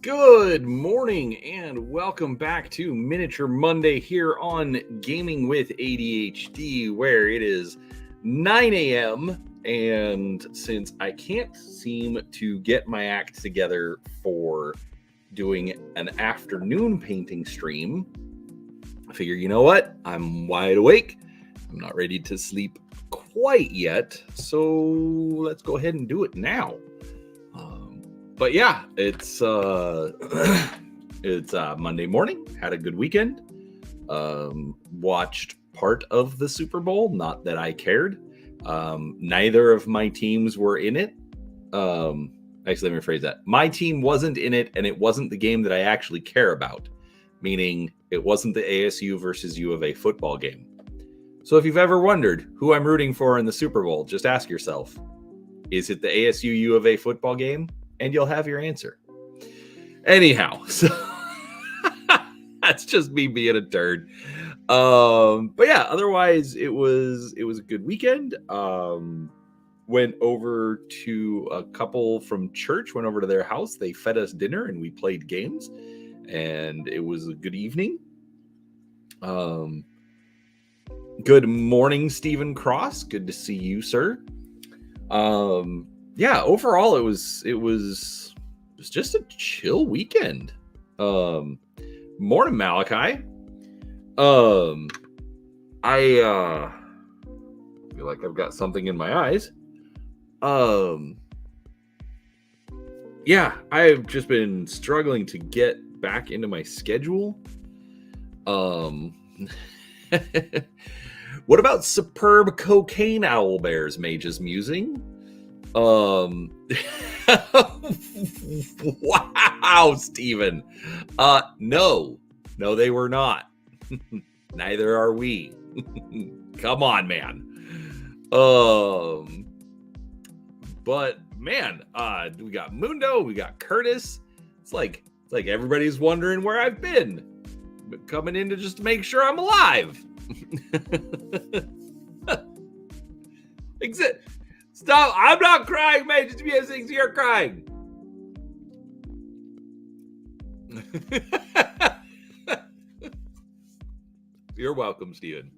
Good morning and welcome back to Miniature Monday here on Gaming with ADHD, where it is 9 a.m. And since I can't seem to get my act together for doing an afternoon painting stream, I figure, you know what? I'm wide awake. I'm not ready to sleep quite yet. So let's go ahead and do it now. But yeah, it's Monday morning. Had a good weekend. Watched part of the Super Bowl. Not that I cared. Neither of my teams were in it. Actually, let me rephrase that. My team wasn't in it, and it wasn't the game that I actually care about. Meaning, it wasn't the ASU versus U of A football game. So if you've ever wondered who I'm rooting for in the Super Bowl, just ask yourself, is it the ASU U of A football game? And you'll have your answer. Anyhow, so that's just me being a turd. But yeah, otherwise it was a good weekend. Went over to a couple from church, went over to their house. They fed us dinner and we played games, and it was a good evening. Good morning, Stephen Cross. Good to see you, sir. Yeah, overall it was just a chill weekend. Morning, Malachi. I feel like I've got something in my eyes. Yeah, I've just been struggling to get back into my schedule. What about superb cocaine owlbears, Mage's musing? Wow, Steven. No, they were not. Neither are we. Come on, man. But man, we got Mundo, we got Curtis. It's like everybody's wondering where I've been. Coming in to just make sure I'm alive. Exit. Stop! I'm not crying, mate. Just because thinks you're crying. You're welcome, Steven.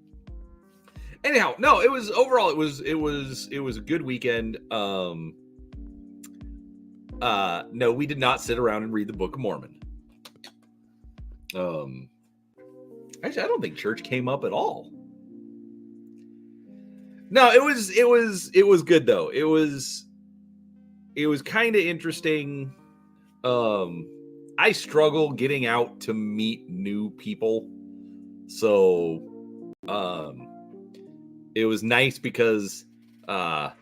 Anyhow, no, it was overall. It was a good weekend. No, we did not sit around and read the Book of Mormon. Actually, I don't think church came up at all. No, it was good though. It was kind of interesting. I struggle getting out to meet new people. So it was nice because the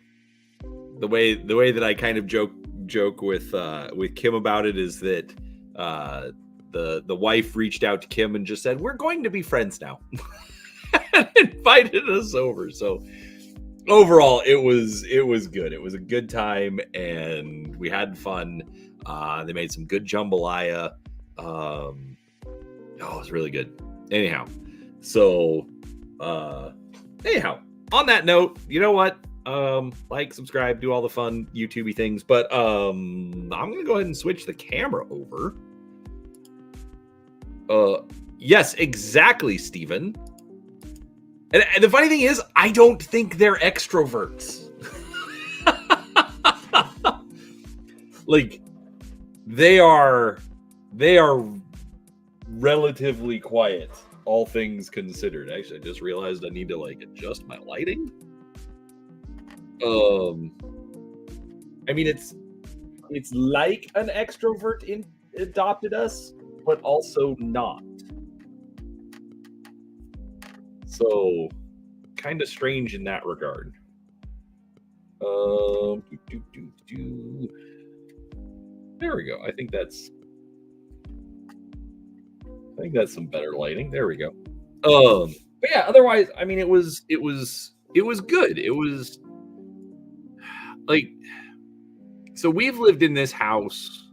way that I kind of joke with Kim about it is that the wife reached out to Kim and just said, "We're going to be friends now." And invited us over. So overall, it was good. It was a good time, and we had fun. They made some good jambalaya. It was really good. Anyhow, so on that note, you know what? Like, subscribe, do all the fun YouTubey things. But I'm gonna go ahead and switch the camera over. Yes, exactly, Steven. And the funny thing is, I don't think they're extroverts. Like, they are relatively quiet, all things considered. Actually, I just realized I need to adjust my lighting. I mean, it's like an extrovert adopted us, but also not. So, kind of strange in that regard. There we go. I think that's some better lighting. There we go. But yeah, otherwise, I mean, it was good. It was so we've lived in this house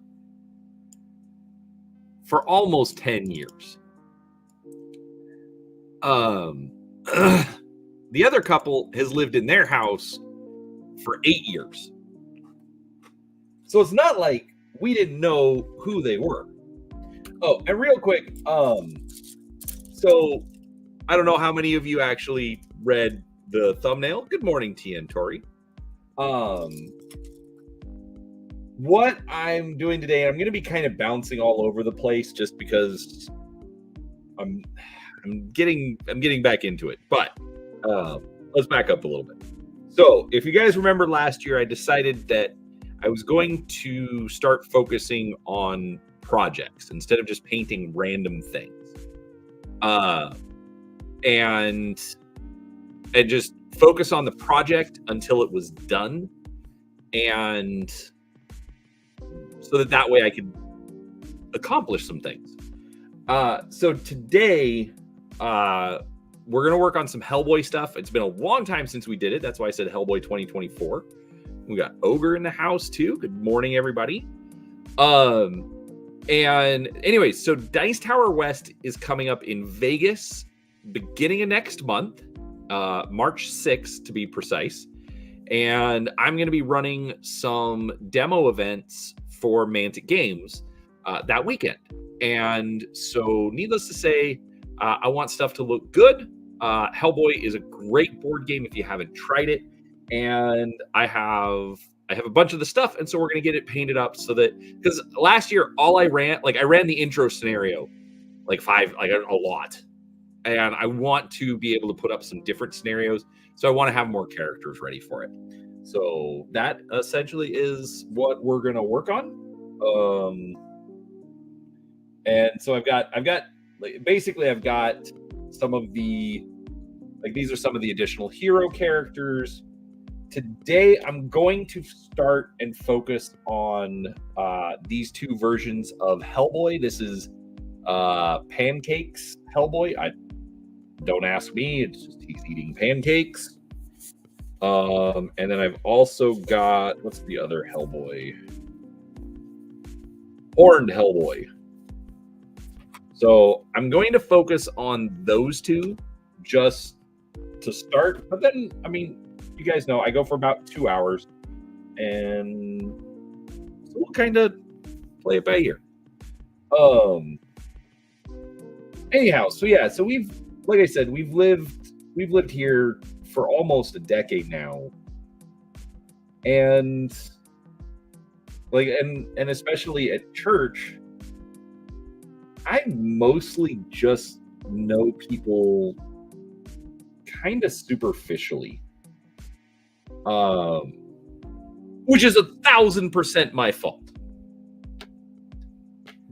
for almost 10 years. The other couple has lived in their house for 8 years. So it's not like we didn't know who they were. Oh, and real quick, so I don't know how many of you actually read the thumbnail. Good morning, TN Tori. What I'm doing today, I'm going to be kind of bouncing all over the place just because I'm getting back into it. But let's back up a little bit. So, if you guys remember last year, I decided that I was going to start focusing on projects instead of just painting random things. And just focus on the project until it was done, and so that way I could accomplish some things. So today, we're going to work on some Hellboy stuff. It's been a long time since we did it. That's why I said Hellboy 2024. We got Ogre in the house too. Good morning, everybody. And anyways, so Dice Tower West is coming up in Vegas beginning of next month, March 6th to be precise. And I'm going to be running some demo events for Mantic Games that weekend. And so needless to say, I want stuff to look good. Hellboy is a great board game if you haven't tried it. And I have a bunch of the stuff, and so we're going to get it painted up so that, because last year all I ran the intro scenario a lot, and I want to be able to put up some different scenarios, so I want to have more characters ready for it. So that essentially is what we're going to work on. And so I've got some of the, these are some of the additional hero characters. Today, I'm going to start and focus on these two versions of Hellboy. This is Pancakes Hellboy. Don't ask me. It's just he's eating pancakes. And then I've also got, what's the other Hellboy? Horned Hellboy. So I'm going to focus on those two just to start. But then, I mean, you guys know I go for about 2 hours, and so we'll kind of play it by ear. Anyhow, so yeah, so we've lived here for almost a decade now, and and especially at church, I mostly just know people kind of superficially. Which is 1,000% my fault.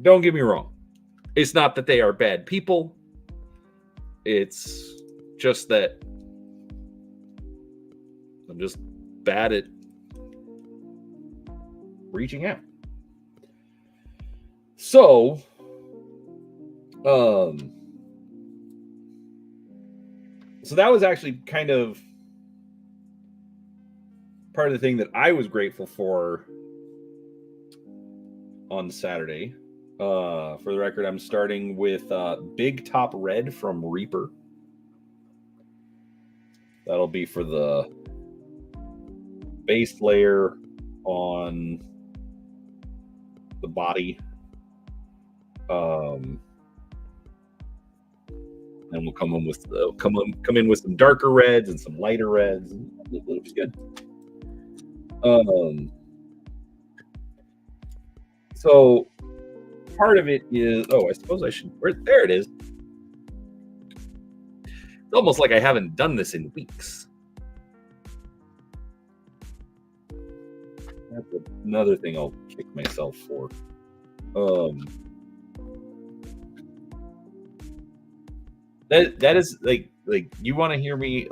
Don't get me wrong. It's not that they are bad people. It's just that I'm just bad at reaching out. So, so that was actually kind of part of the thing that I was grateful for on Saturday. For the record, I'm starting with Big Top Red from Reaper. That'll be for the base layer on the body. And we'll come in with some darker reds and some lighter reds. It looks good. So part of it is, I suppose I should, there it is. It's almost like I haven't done this in weeks. That's another thing I'll kick myself for. That is like you want to hear me,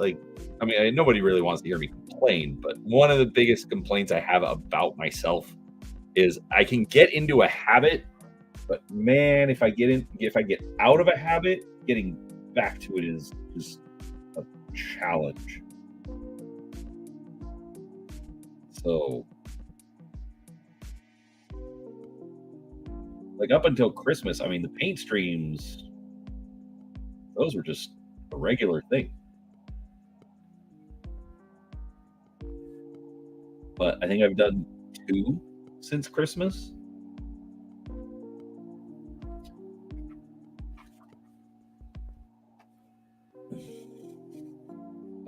nobody really wants to hear me complain, but one of the biggest complaints I have about myself is I can get into a habit, but man, if I get out of a habit, getting back to it is just a challenge. So, up until Christmas, the paint streams, those were just a regular thing. But I think I've done 2 since Christmas.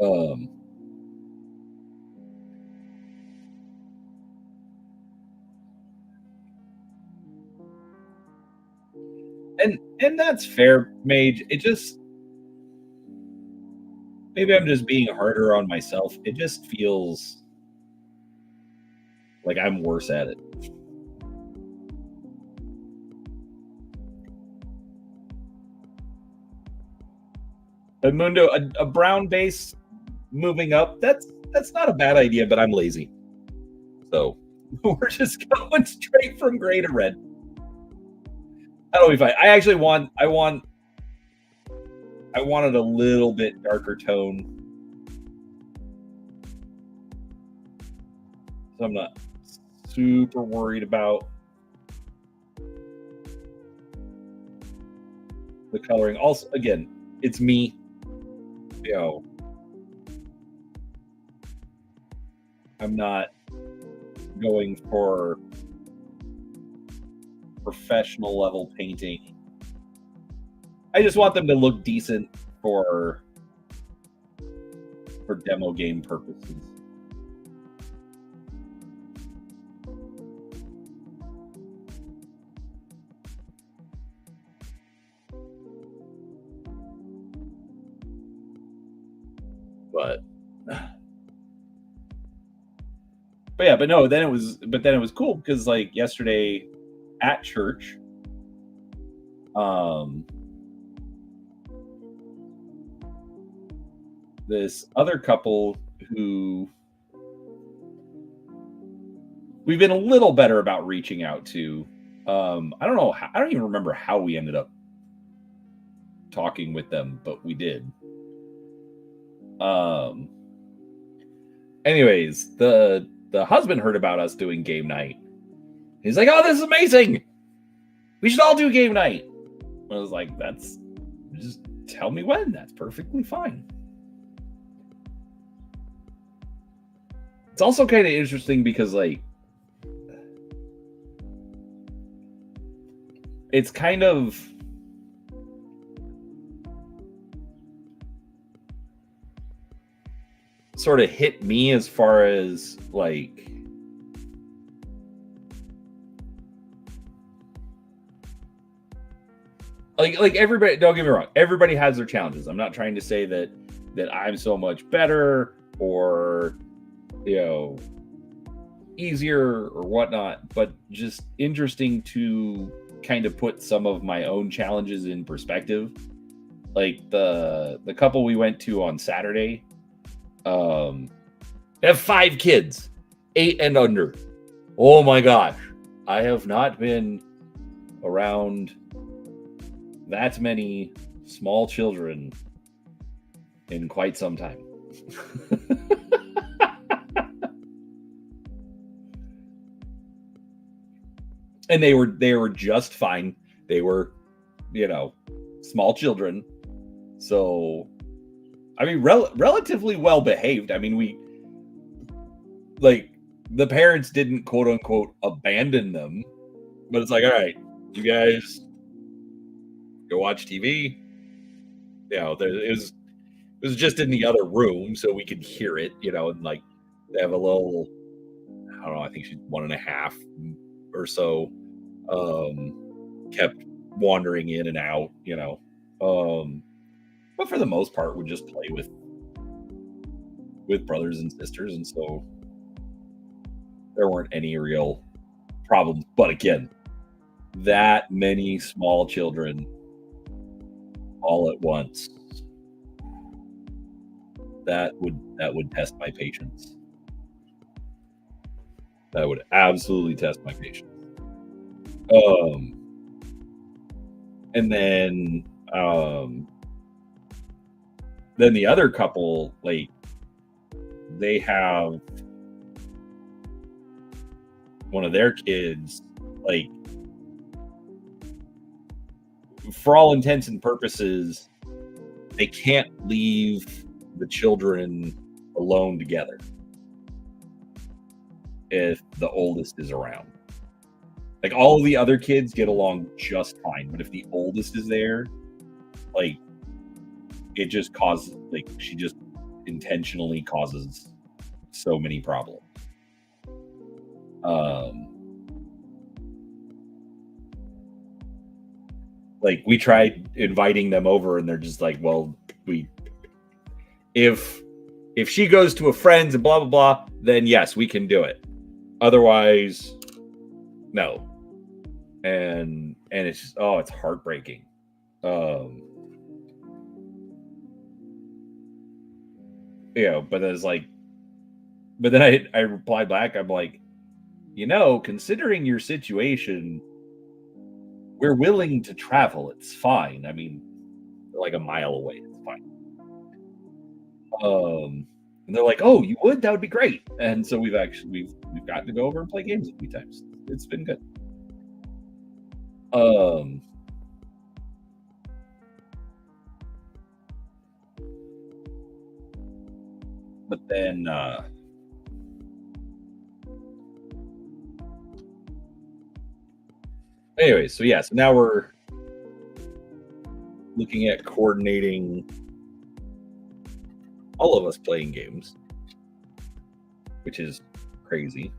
Um, and that's fair, Mage. It just maybe I'm just being harder on myself. It just feels like I'm worse at it. But Mundo, a brown base moving up, that's not a bad idea, but I'm lazy. So we're just going straight from gray to red. That'll be fine. I wanted a little bit darker tone. So I'm not super worried about the coloring. Also, again, it's me. You know, I'm not going for professional level painting. I just want them to look decent for demo game purposes. But yeah, but no, then it was cool because like yesterday at church, this other couple who we've been a little better about reaching out to. I don't know. I don't even remember how we ended up talking with them, but we did. Anyways, the husband heard about us doing game night. He's like, "Oh, this is amazing! We should all do game night." I was like, "That's just tell me when. That's perfectly fine." It's also kind of interesting because like it's kind of sort of hit me as far as like everybody, don't get me wrong, everybody has their challenges. I'm not trying to say that I'm so much better or easier or whatnot, but just interesting to kind of put some of my own challenges in perspective. Like the couple we went to on Saturday, they have 5 kids, 8 and under. Oh my gosh, I have not been around that many small children in quite some time. And they were just fine. They were, small children. So, I mean, relatively well behaved. I mean, the parents didn't quote unquote abandon them, but it's like, all right, you guys go watch TV. It was just in the other room so we could hear it, and like they have a little, I don't know, I think she's 1.5 or so, kept wandering in and out, but for the most part would just play with brothers and sisters, and so there weren't any real problems. But again, that many small children all at once, that would test my patience. That would absolutely test my patience. And then the other couple, like, they have one of their kids, like, for all intents and purposes, they can't leave the children alone together if the oldest is around. Like, all of the other kids get along just fine, but if the oldest is there, like, it just causes, like, she just intentionally causes so many problems. Like we tried inviting them over, and they're just like, "Well, if she goes to a friend's and blah blah blah, then yes, we can do it. Otherwise, no." And it's just it's heartbreaking. But it's like, but then I replied back. I'm like, considering your situation, we're willing to travel. It's fine. I mean, they're like a mile away. It's fine. And they're like, "Oh, you would? That would be great." And so we've gotten to go over and play games a few times. It's been good. But then anyway, so now we're looking at coordinating all of us playing games, which is crazy.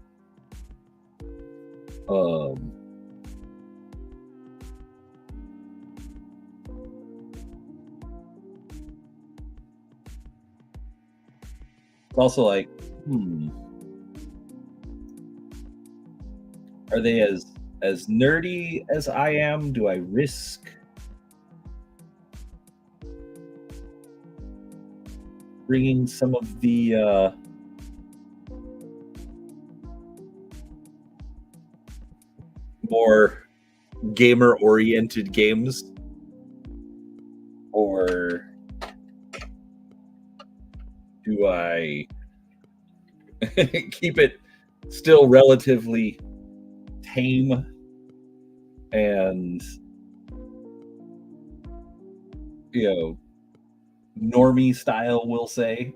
It's also like, are they as nerdy as I am? Do I risk bringing some of the more gamer-oriented games, or do I keep it still relatively tame and normie style, we'll say?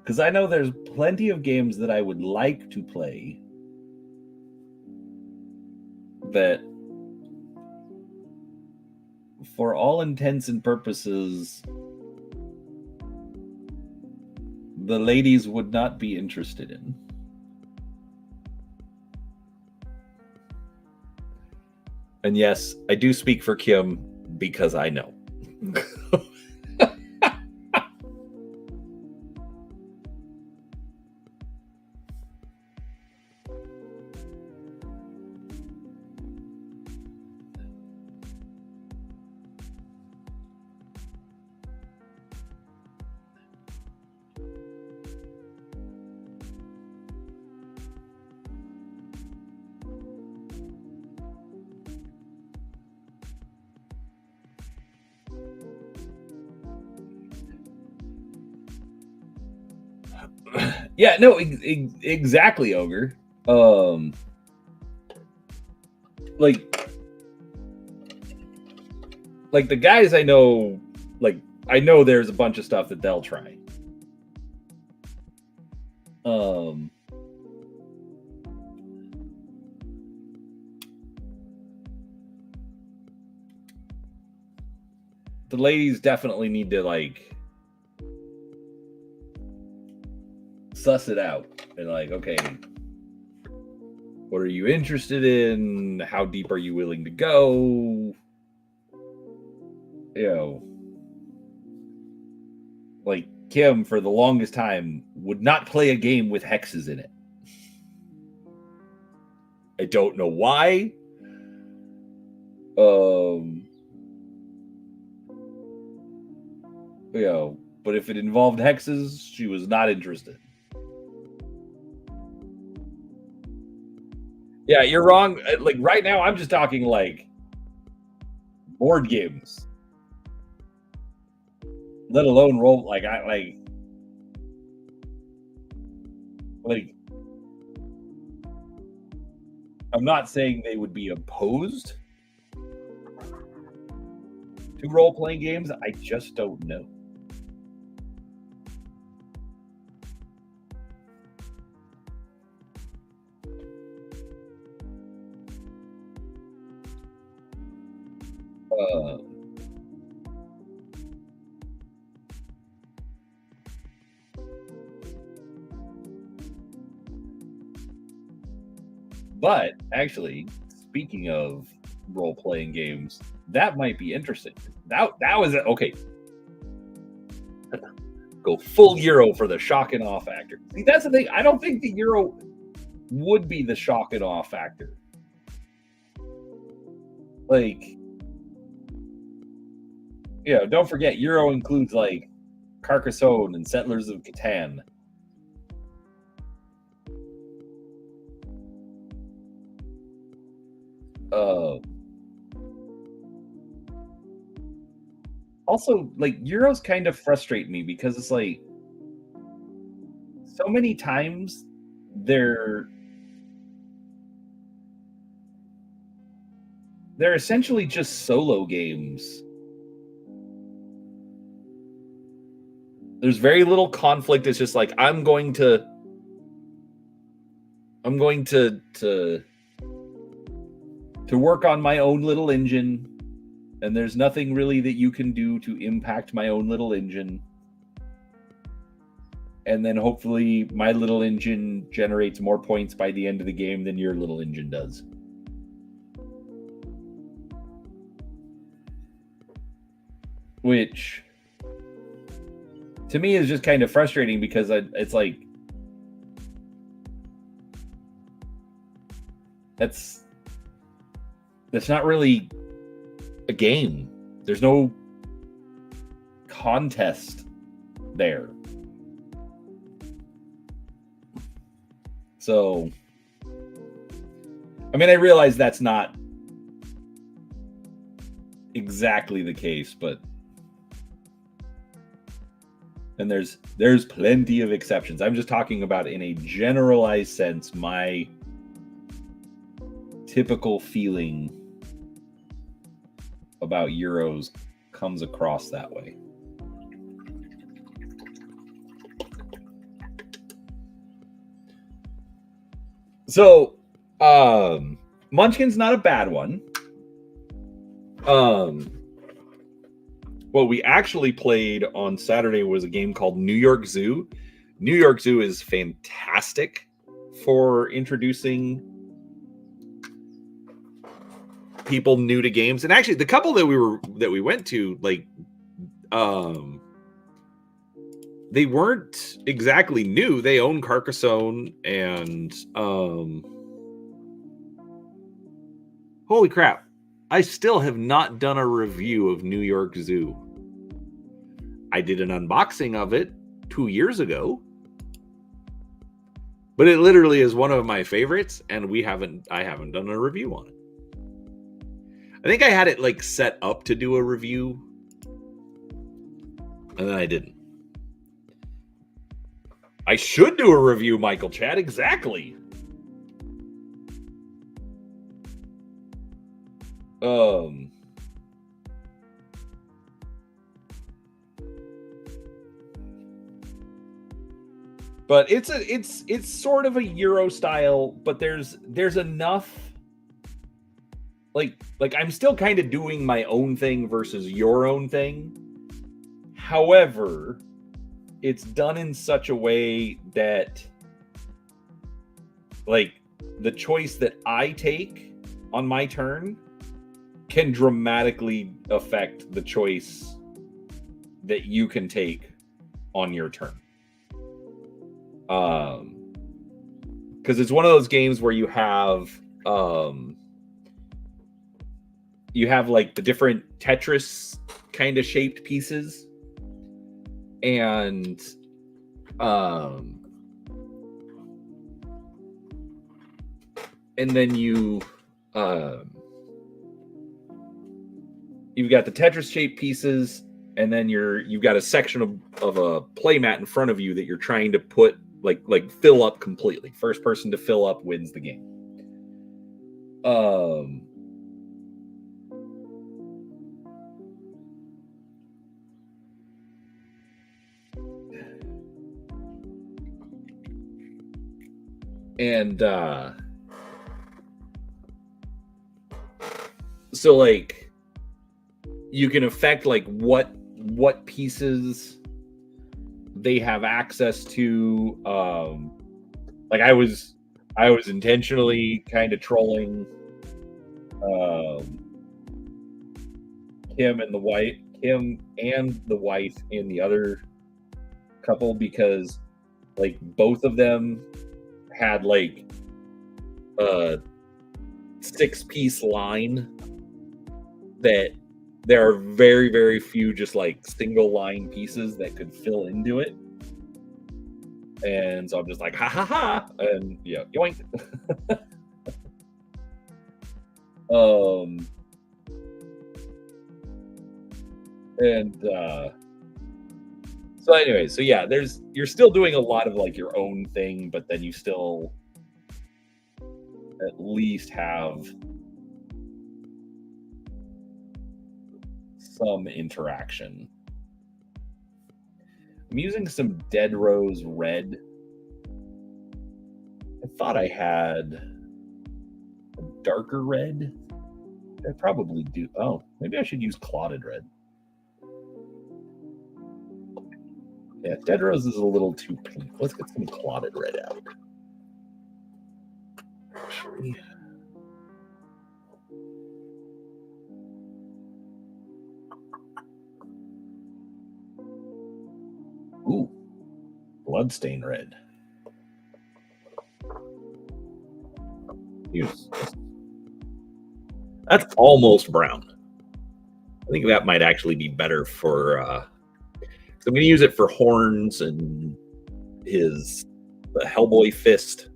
Because I know there's plenty of games that I would like to play that, for all intents and purposes, the ladies would not be interested in. And yes, I do speak for Kim because I know. Yeah, no, exactly, Ogre. Like the guys I know, like I know there's a bunch of stuff that they'll try. The ladies definitely need to suss it out and okay, what are you interested in? How deep are you willing to go? Like Kim, for the longest time, would not play a game with hexes in it. I don't know why. But if it involved hexes, she was not interested. Yeah, you're wrong. Like right now, I'm just talking board games, let alone role. I'm not saying they would be opposed to role-playing games. I just don't know. But actually, speaking of role-playing games, that might be interesting. That was it. Okay. Go full Euro for the shock and awe factor. See, that's the thing. I don't think the Euro would be the shock and awe factor. Like, don't forget, Euro includes like Carcassonne and Settlers of Catan. Also, like, Euros kind of frustrate me because it's like so many times they're essentially just solo games. There's very little conflict. It's just like I'm going to work on my own little engine, and there's nothing really that you can do to impact my own little engine. And then hopefully my little engine generates more points by the end of the game than your little engine does. Which, to me, is just kind of frustrating because it's like, that's not really a game. There's no contest there. So, I mean, I realize that's not exactly the case, but and there's plenty of exceptions. I'm just talking about in a generalized sense, my typical feeling about Euros comes across that way. So, Munchkin's not a bad one. What we actually played on Saturday was a game called New York Zoo. New York Zoo is fantastic for introducing people new to games. And actually, the couple that we went to, like, they weren't exactly new. They own Carcassonne, and holy crap, I still have not done a review of New York Zoo. I did an unboxing of it 2 years ago, but it literally is one of my favorites, and I haven't done a review on it. I think I had it like set up to do a review, and then I didn't. I should do a review, Michael Chad. Exactly. But it's sort of a Euro style, but there's enough, like I'm still kind of doing my own thing versus your own thing. However, it's done in such a way that, like, the choice that I take on my turn can dramatically affect the choice that you can take on your turn. Because it's one of those games where you have like the different Tetris kind of shaped pieces, and then you've got the Tetris shaped pieces, and then you've got a section of a playmat in front of you that you're trying to put like fill up completely. First person to fill up wins the game. And so, like, you can affect like what pieces they have access to. Like, I was I was intentionally kind of trolling um, Kim and the wife and the other couple because like both of them had like a 6-piece line that there are very, very few just like single line pieces that could fill into it. And so I'm just like, ha ha ha. And yeah, yoink. um, and so anyway, so yeah, you're still doing a lot of like your own thing, but then you still at least have some interaction. I'm using some Dead Rose Red. I thought I had a darker red. I probably do. Oh, maybe I should use Clotted Red. Yeah, Dead Rose is a little too pink. Let's get some Clotted Red out. Ooh, Bloodstain Red. That's almost brown. I think that might actually be better for. I'm going to use it for horns and the Hellboy fist.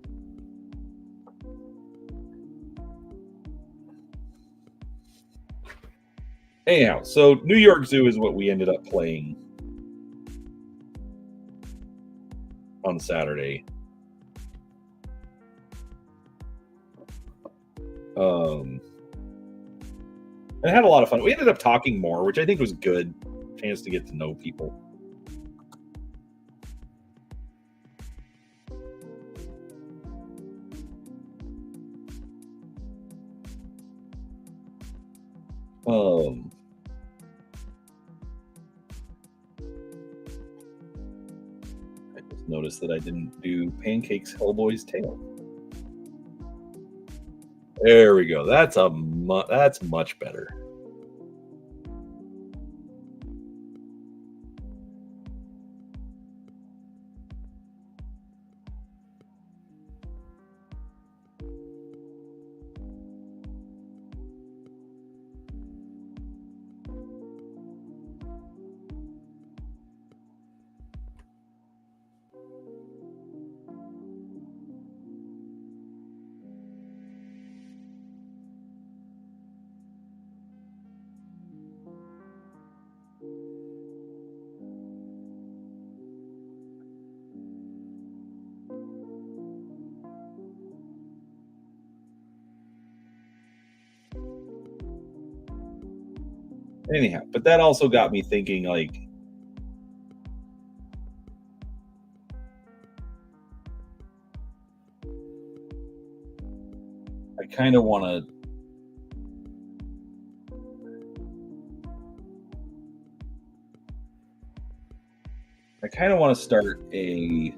Anyhow, so New York Zoo is what we ended up playing on Saturday. I had a lot of fun. We ended up talking more, which I think was good. Chance to get to know people. I just noticed that I didn't do Pancake's Hellboy's tail. There we go. That's much better. Anyhow, but that also got me thinking, like, I kind of want to start a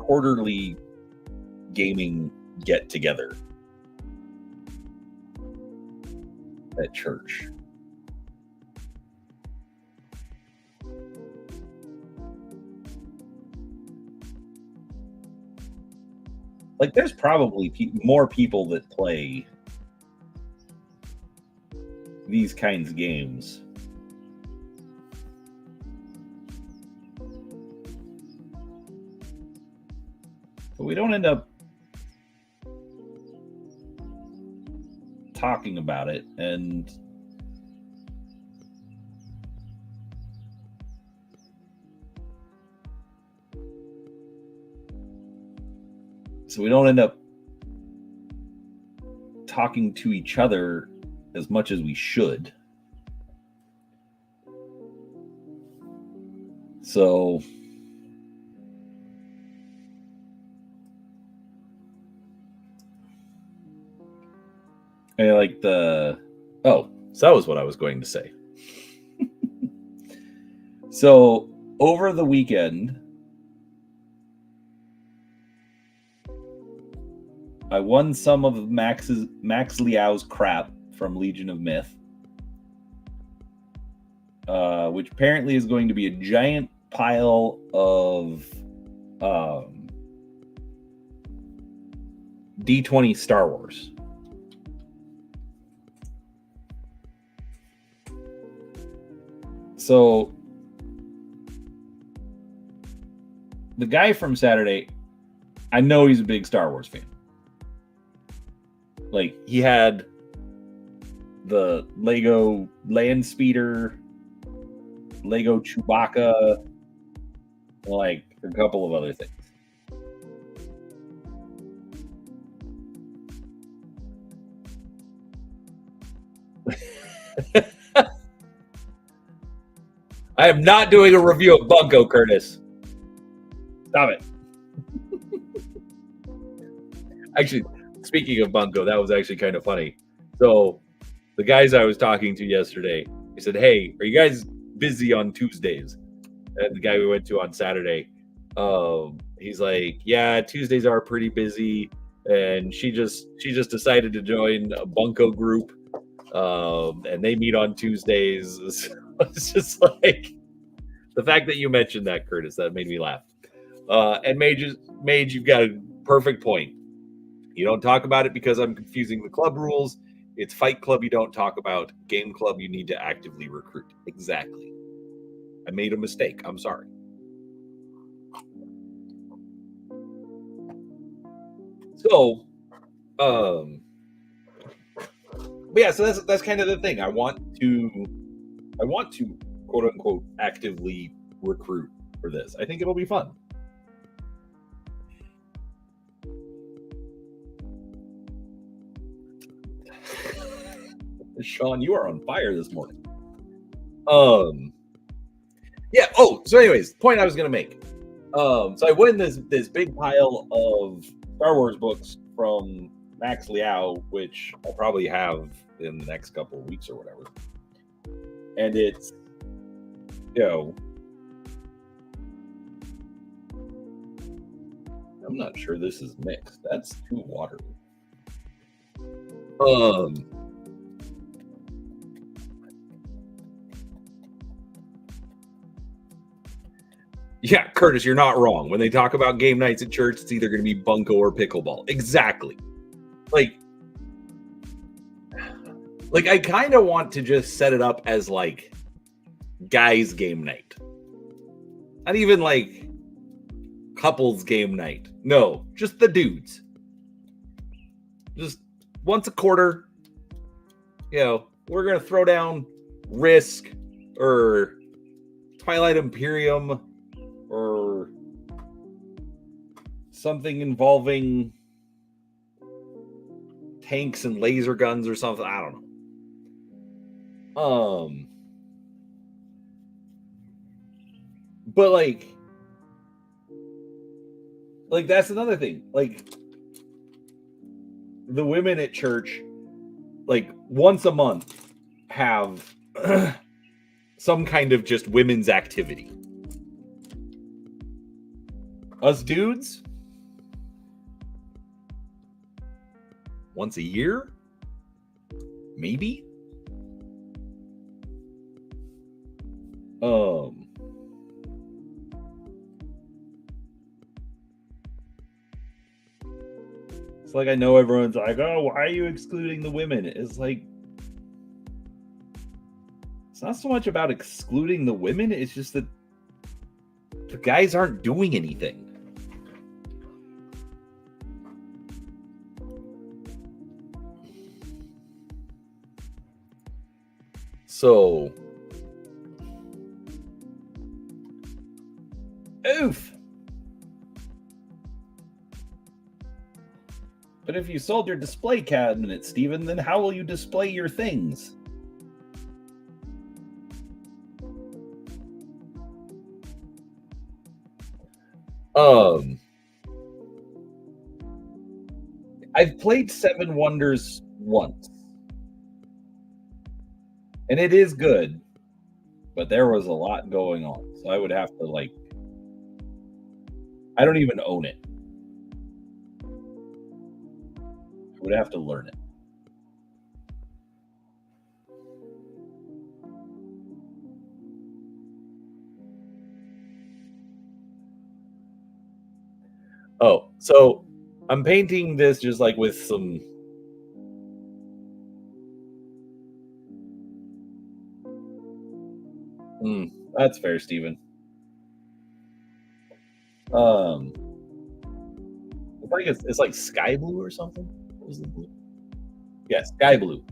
quarterly gaming get together at church. Like, there's probably more people that play these kinds of games. But we don't end up talking about it, and so we don't end up talking to each other as much as we should. So I like so that was what I was going to say. So over the weekend, I won some of Max Liao's crap from Legion of Myth, which apparently is going to be a giant pile of D20 Star Wars. So the guy from Saturday, I know he's a big Star Wars fan. Like, he had the Lego Land Speeder, Lego Chewbacca, like a couple of other things. I am not doing a review of Bunko, Curtis. Stop it. Actually, speaking of Bunko, that was actually kind of funny. So the guys I was talking to yesterday, he said, "Hey, are you guys busy on Tuesdays?" And the guy we went to on Saturday, he's like, "Yeah, Tuesdays are pretty busy." And she just decided to join a Bunko group, and they meet on Tuesdays. It's just like the fact that you mentioned that, Curtis, that made me laugh. And Mage, you've got a perfect point. You don't talk about it because I'm confusing the club rules. It's Fight Club you don't talk about. Game Club you need to actively recruit. Exactly. I made a mistake. I'm sorry. So, but yeah, so that's kind of the thing. I want to quote unquote actively recruit for this. I think it'll be fun. Sean, you are on fire this morning. Yeah. Oh, so anyways, point I was gonna make. So I win this big pile of Star Wars books from Max Liao, which I'll probably have in the next couple of weeks or whatever. And it's, I'm not sure this is mixed. That's too watery. Yeah, Curtis, you're not wrong. When they talk about game nights at church, it's either going to be bunko or pickleball. Exactly. Like I kind of want to just set it up as like guys game night. Not even like couples game night. No, just the dudes. Just once a quarter, we're going to throw down Risk or Twilight Imperium or something involving tanks and laser guns or something. I don't know. But like that's another thing. Like, the women at church, like once a month, have some kind of just women's activity. Us dudes, once a year, maybe. It's like, I know everyone's like, "Oh, why are you excluding the women?" It's like, it's not so much about excluding the women, it's just that the guys aren't doing anything. So, oof. But if you sold your display cabinet, Steven, then how will you display your things? I've played Seven Wonders once, and it is good. But there was a lot going on. So I would have to like, I don't even own it. I would have to learn it. Oh, so I'm painting this just like with some. That's fair, Steven. It's like sky blue or something. What is it blue? Yeah, sky blue.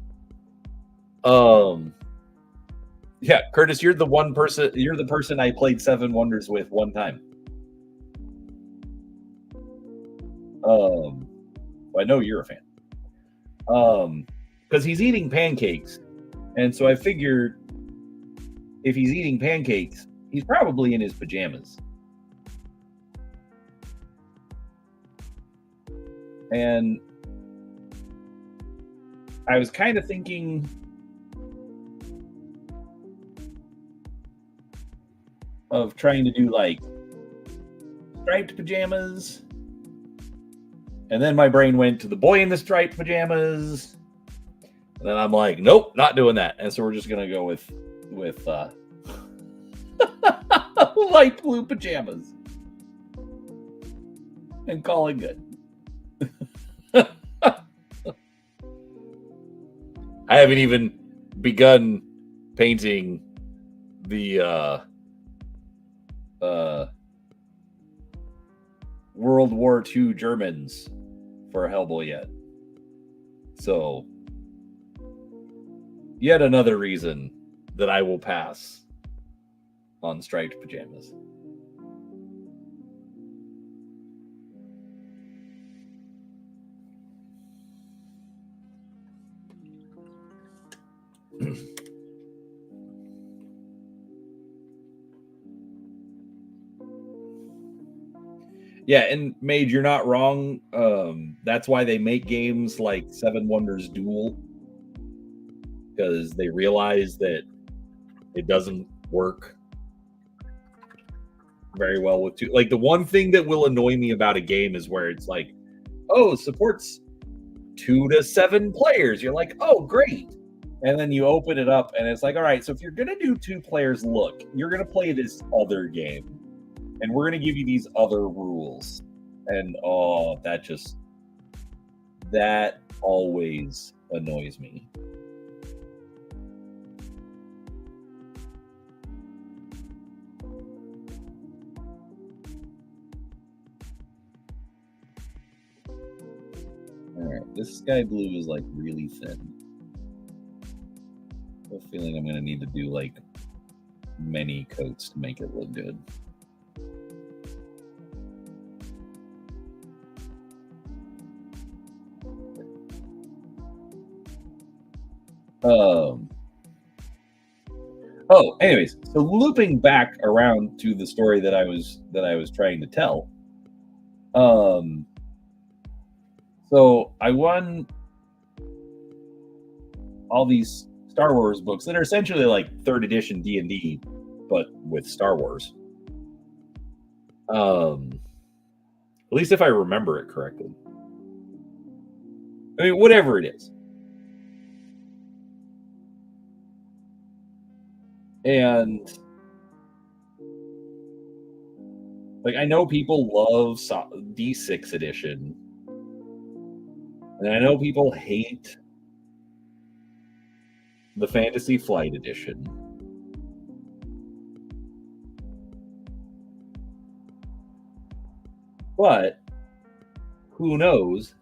Yeah, Curtis, you're the one person. You're the person I played Seven Wonders with one time. I know you're a fan. Because he's eating pancakes, and so I figured if he's eating pancakes, he's probably in his pajamas. And I was kind of thinking of trying to do like striped pajamas. And then my brain went to the boy in the striped pajamas. And then I'm like, nope, not doing that. And so we're just gonna go with light blue pajamas and call it good. I haven't even begun painting the World War II Germans for Hellboy yet. So, yet another reason that I will pass on striped pajamas. Yeah, and Mage, you're not wrong. That's why they make games like Seven Wonders Duel, because they realize that it doesn't work very well with two. Like the one thing that will annoy me about a game is where it's like, oh, supports 2 to 7 players. You're like, oh, great. And then you open it up and it's like, all right, so if you're going to do 2 players, look, you're going to play this other game. And we're going to give you these other rules. And that always annoys me. All right, this sky blue is like really thin. I have a feeling I'm going to need to do like many coats to make it look good. Anyways, so looping back around to the story that I was trying to tell. So I won all these Star Wars books that are essentially like 3rd edition D&D, but with Star Wars. At least if I remember it correctly. I mean, whatever it is. And like I know people love D6 edition, and I know people hate the Fantasy Flight edition. But who knows?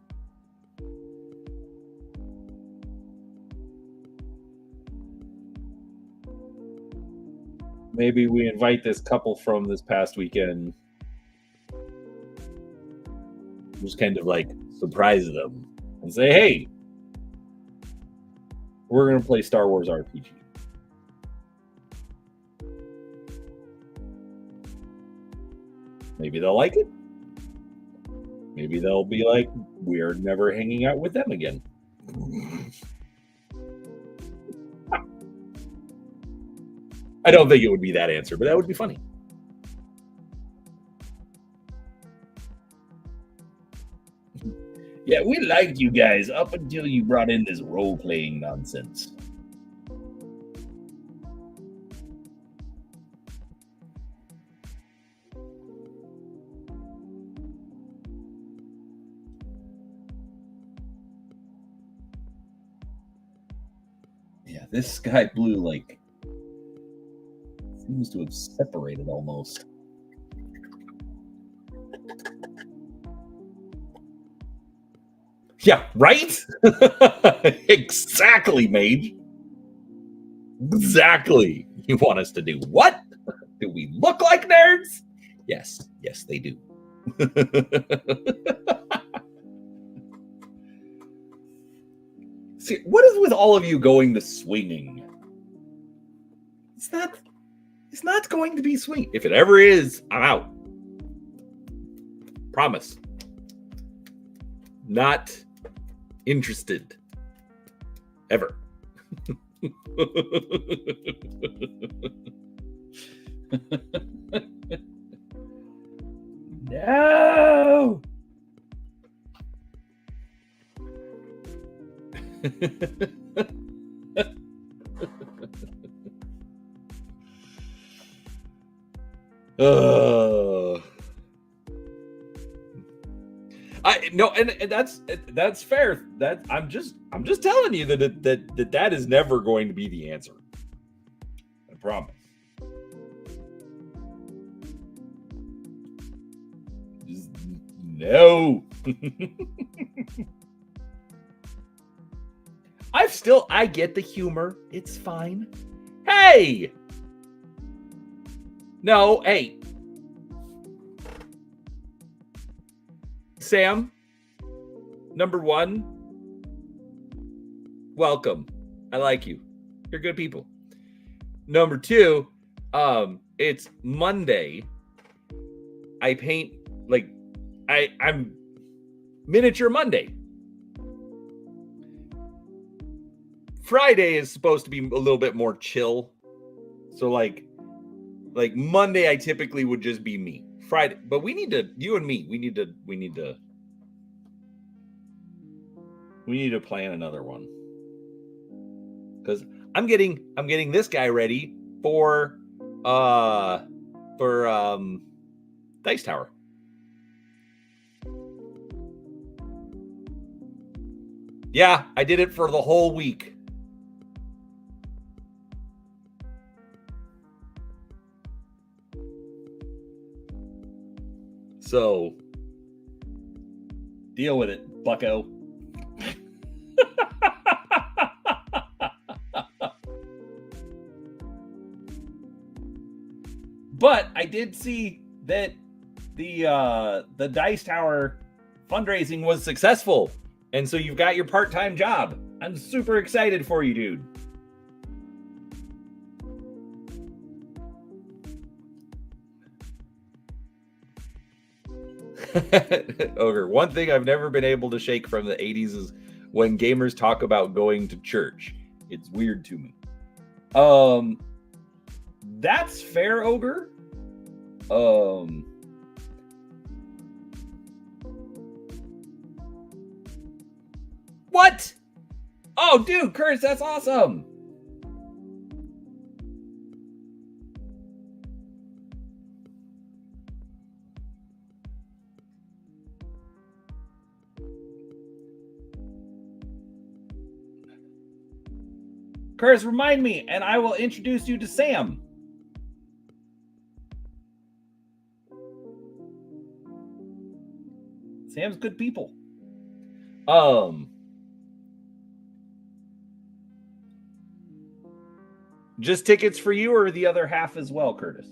Maybe we invite this couple from this past weekend, just kind of like surprise them and say, hey, we're going to play Star Wars RPG. Maybe they'll like it. Maybe they'll be like, we're never hanging out with them again. I don't think it would be that answer, but that would be funny. Yeah, we liked you guys up until you brought in this role-playing nonsense. Yeah, this sky blue, like, seems to have separated almost. Yeah, right? Exactly, Mage. Exactly. You want us to do what? Do we look like nerds? Yes, yes, they do. See, what is with all of you going to swinging? It's not. It's not going to be swing. If it ever is, I'm out. Promise. Not interested. Ever. No. I no, and that's fair. That I'm just telling you that is never going to be the answer. I promise. Just, no. I get the humor. It's fine. Hey. No, hey. Sam, number one, welcome. I like you. You're good people. Number two, it's Monday. I paint like I'm miniature Monday. Friday is supposed to be a little bit more chill. So like Monday I typically would just be me. Friday, but we need to, you and me, we need to plan another one. Cuz I'm getting this guy ready for Dice Tower. Yeah, I did it for the whole week. So, deal with it, bucko. But I did see that the Dice Tower fundraising was successful. And so you've got your part-time job. I'm super excited for you, dude. Ogre, one thing I've never been able to shake from the 80s is when gamers talk about going to church. It's weird to me. That's fair, Ogre. What? Oh, dude, Curtis, that's awesome. Curtis, remind me, and I will introduce you to Sam. Sam's good people. Just tickets for you or the other half as well, Curtis?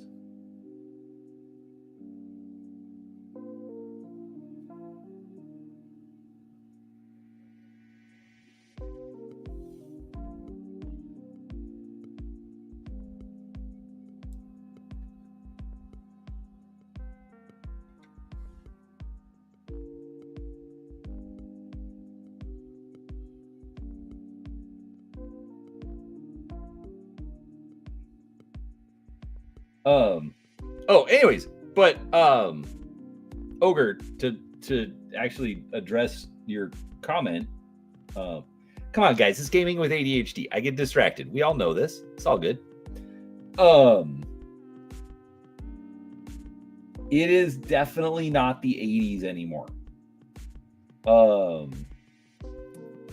Anyways, but Ogre, to actually address your comment, come on, guys, it's gaming with ADHD. I get distracted. We all know this. It's all good. It is definitely not the 80s anymore.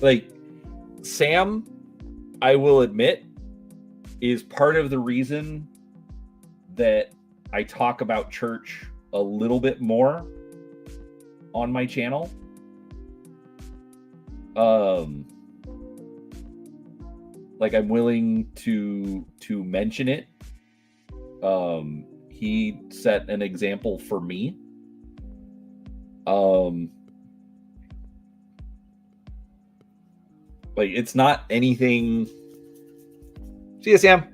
Like Sam, I will admit, is part of the reason that I talk about church a little bit more on my channel. Like I'm willing to mention it. He set an example for me. Like it's not anything. See you, Sam.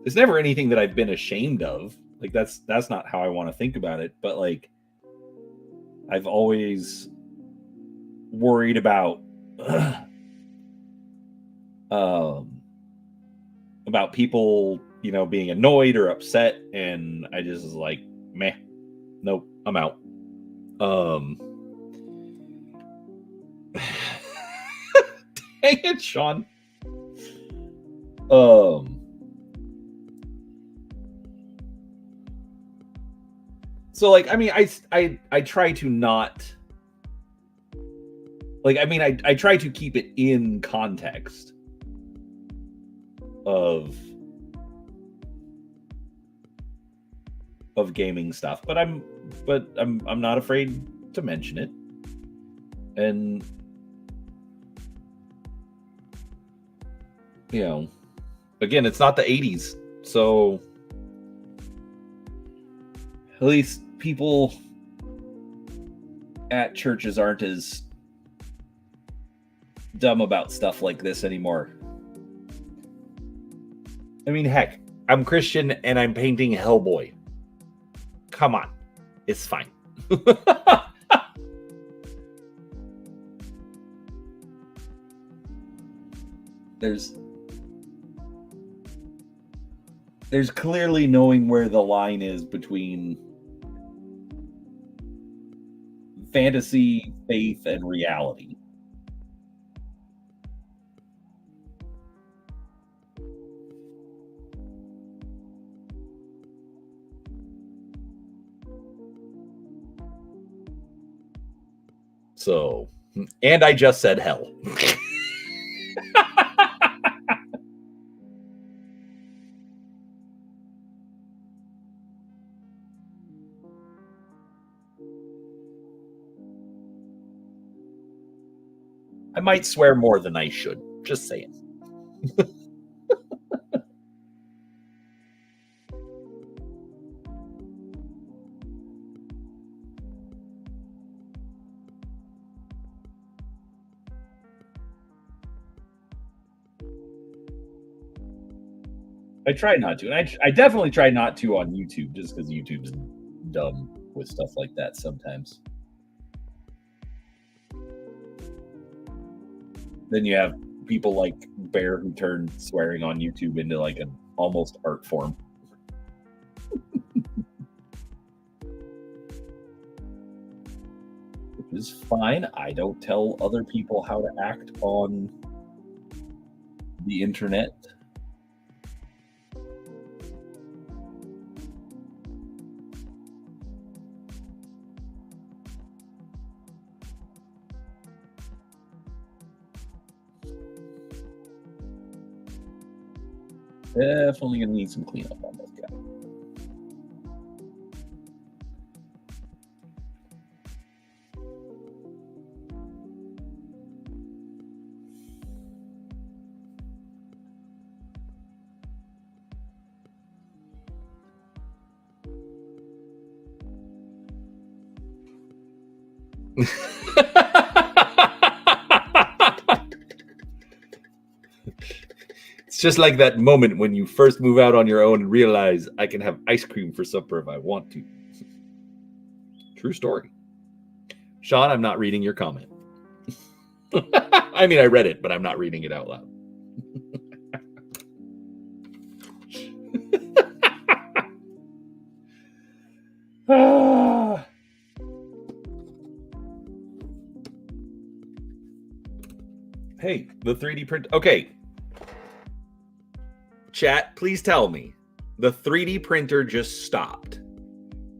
It's never anything that I've been ashamed of. Like that's not how I want to think about it. But like, I've always worried about people, being annoyed or upset, and I just was like, meh, nope, I'm out. Dang it, Sean. So like, I mean, I try to not like, I mean, I try to keep it in context of gaming stuff, but I'm not afraid to mention it. And again, it's not the 80s, so at least people at churches aren't as dumb about stuff like this anymore. I mean, heck, I'm Christian and I'm painting Hellboy. Come on, it's fine. There's clearly knowing where the line is between fantasy, faith, and reality. So, and I just said hell. I might swear more than I should. Just saying. I try not to, and I definitely try not to on YouTube, just because YouTube's dumb with stuff like that sometimes. Then you have people like Bear who turn swearing on YouTube into like an almost art form. Which is fine. I don't tell other people how to act on the internet. Definitely gonna need some cleanup on this guy. It's just like that moment when you first move out on your own and realize I can have ice cream for supper if I want to. True story. Sean, I'm not reading your comment. I mean, I read it, but I'm not reading it out loud. Hey, the 3D print. Okay. Chat, please tell me. The 3D printer just stopped.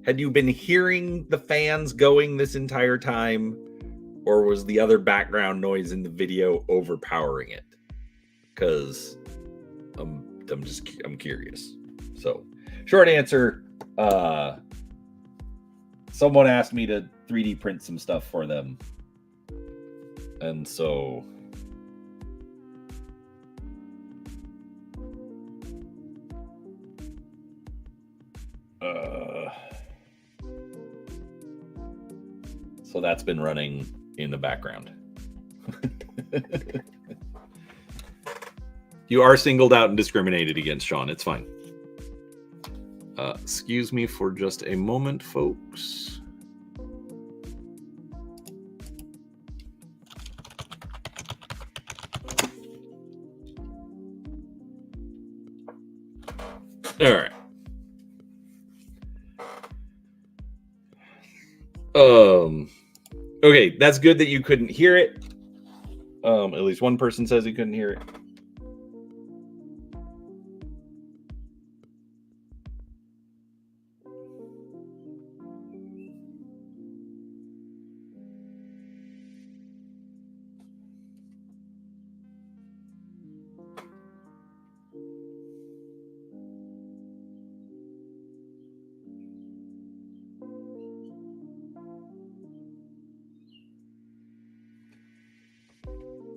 Had you been hearing the fans going this entire time, or was the other background noise in the video overpowering it? Because I'm curious. So, short answer, someone asked me to 3D print some stuff for them. And so that's been running in the background. You are singled out and discriminated against, Sean. It's fine. Excuse me for just a moment, folks. All right. Okay, that's good that you couldn't hear it. At least one person says he couldn't hear it.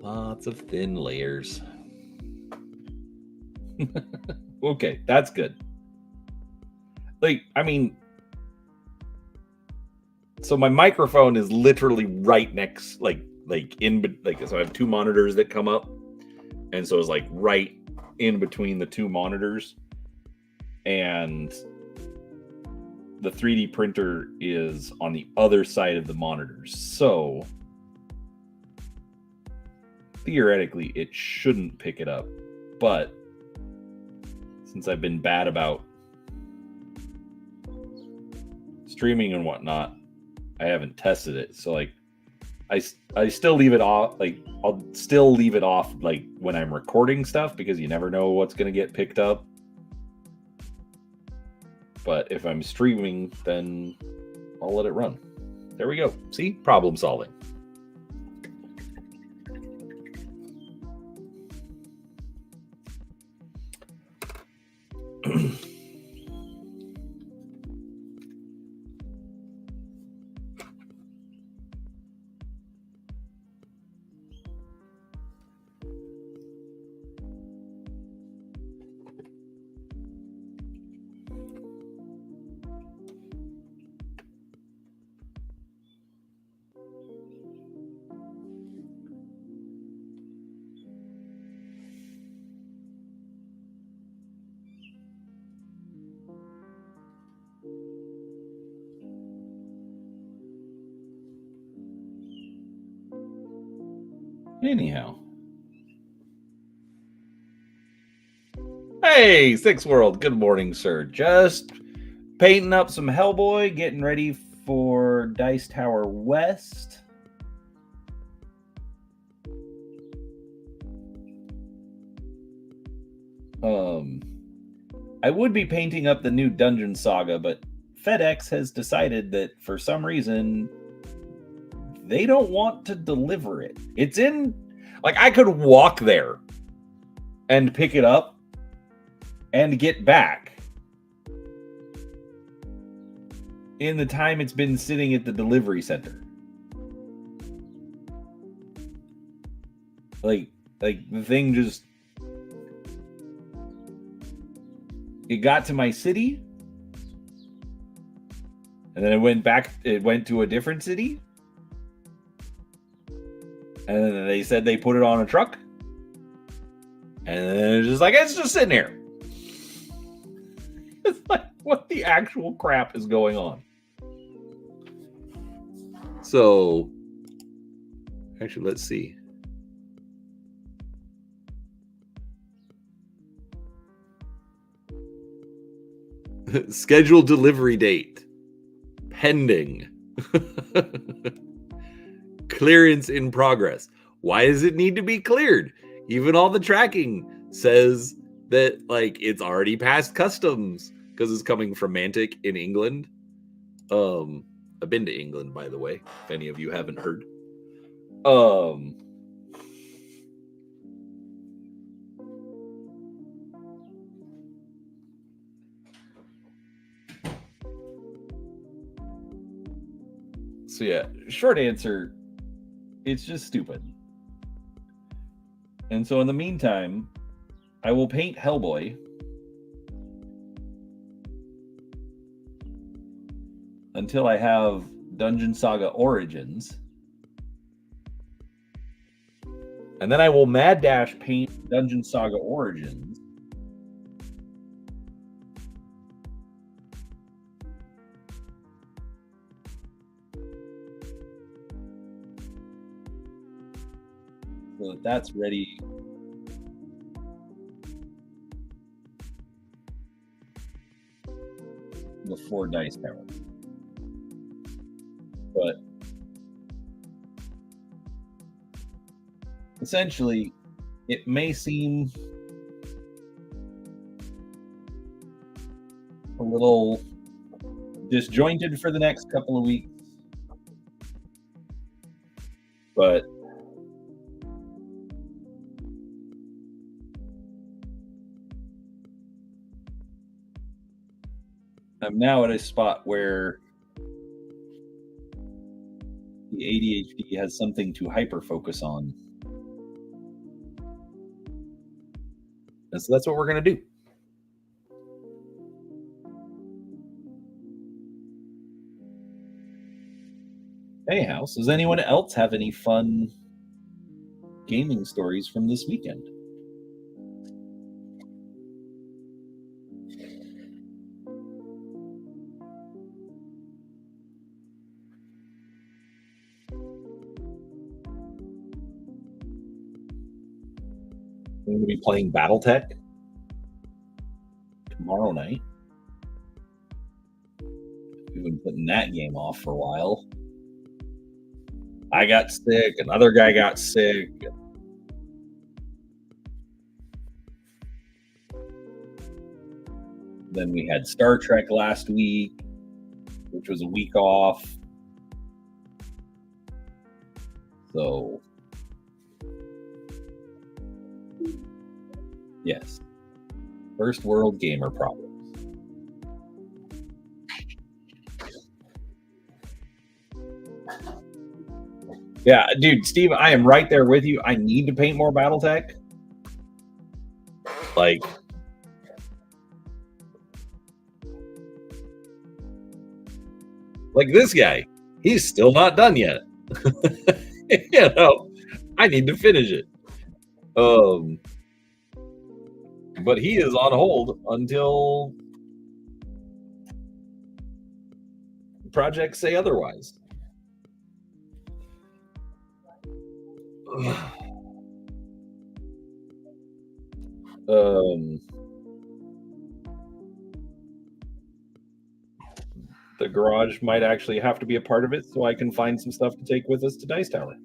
Lots of thin layers. Okay, that's good. Like, I mean, so my microphone is literally right next, so I have two monitors that come up, and so it's like right in between the two monitors, and the 3D printer is on the other side of the monitors. So theoretically, it shouldn't pick it up, but since I've been bad about streaming and whatnot, I haven't tested it. So like, I still leave it off. Like, I'll still leave it off like when I'm recording stuff, because you never know what's going to get picked up. But if I'm streaming, then I'll let it run. There we go. See? Problem solving. Anyhow. Hey, Six World. Good morning, sir. Just painting up some Hellboy, getting ready for Dice Tower West. I would be painting up the new Dungeon Saga, but FedEx has decided that for some reason they don't want to deliver it. It's in, like, I could walk there and pick it up and get back in the time it's been sitting at the delivery center. Like the thing just, it got to my city, and then it went to a different city, and then they said they put it on a truck, and then it's just like, it's just sitting here. It's like, what the actual crap is going on? So, actually, let's see. Scheduled delivery date pending. Clearance in progress. Why does it need to be cleared? Even all the tracking says that like it's already past customs because it's coming from Mantic in England. I've been to England, by the way, if any of you haven't heard. So yeah, short answer, it's just stupid. And so in the meantime, I will paint Hellboy until I have Dungeon Saga Origins. And then I will mad dash paint Dungeon Saga Origins. So that that's ready. Before Dice Tower. But essentially, it may seem a little disjointed for the next couple of weeks, but I'm now at a spot where the ADHD has something to hyper focus on. And so that's what we're going to do. Anyhow, so does anyone else have any fun gaming stories from this weekend? I'm going to be playing BattleTech tomorrow night. We've been putting that game off for a while. I got sick, another guy got sick. Then we had Star Trek last week, which was a week off. So, yes, first world gamer problems. Yeah, dude, Steve, I am right there with you. I need to paint more BattleTech. Like, this guy, he's still not done yet. You know, I need to finish it. But he is on hold until projects say otherwise. The garage might actually have to be a part of it so I can find some stuff to take with us to Dice Tower.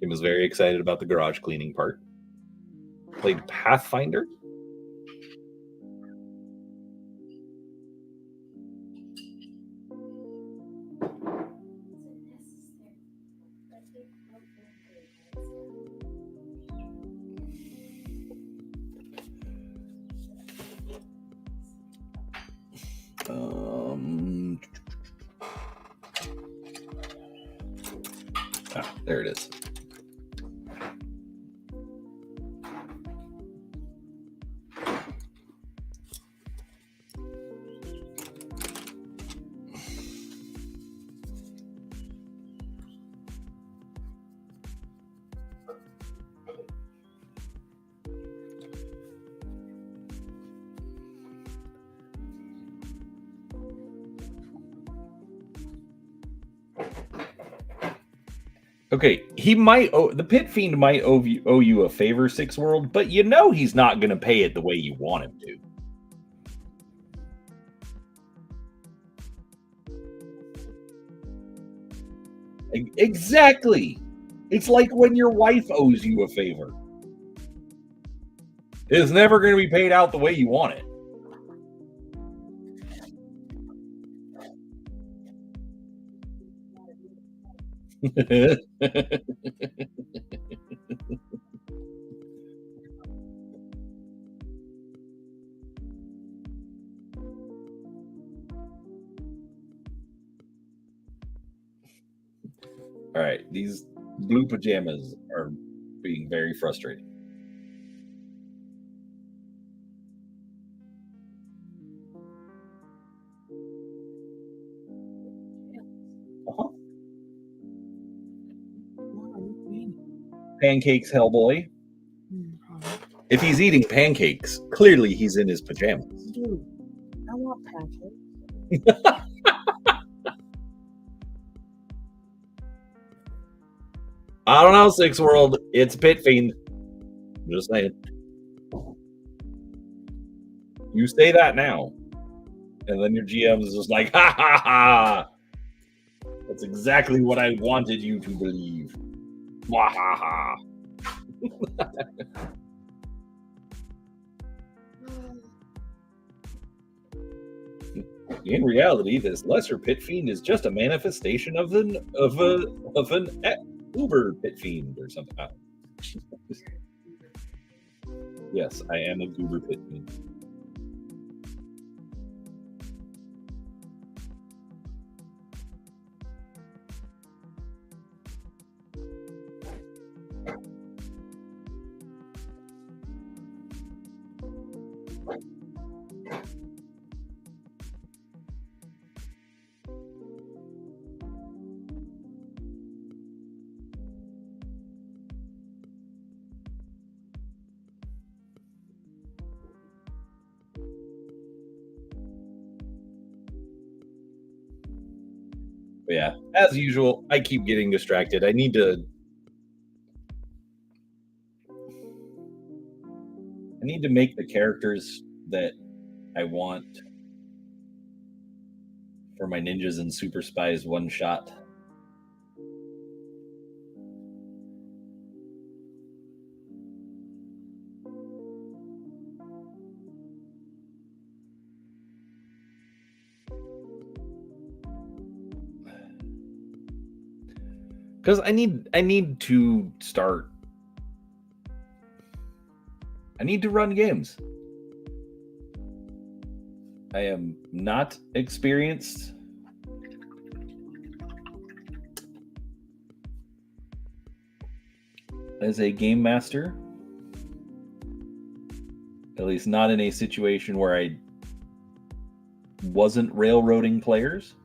Kim was very excited about the garage cleaning part. Played Pathfinder. There it is. Okay, he might the Pit Fiend might owe you a favor, Six World, but you know he's not going to pay it the way you want him to. Exactly. It's like when your wife owes you a favor. It's never going to be paid out the way you want it. All right, these blue pajamas are being very frustrating. Uh-huh. Pancakes, Hellboy. If he's eating pancakes, clearly he's in his pajamas. Dude, I want pancakes. I don't know, Six World. It's Pit Fiend. I'm just saying. You say that now. And then your GM is just like, ha ha ha. That's exactly what I wanted you to believe. Wah ha ha. In reality, this lesser pit fiend is just a manifestation of an uber pit fiend or something. Yes, I am a goober pit fiend. But yeah, as usual, I keep getting distracted. I need to make the characters that I want for my ninjas and super spies one shot. Because I need to start. I need to run games. I am not experienced. As a game master, at least not in a situation where I wasn't railroading players.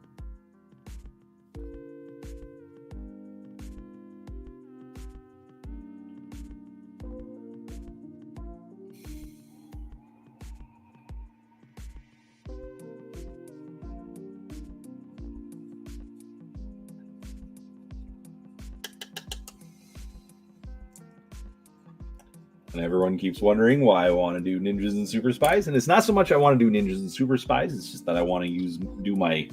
And everyone keeps wondering why I want to do ninjas and super spies. And it's not so much I want to do ninjas and super spies, it's just that I want to do my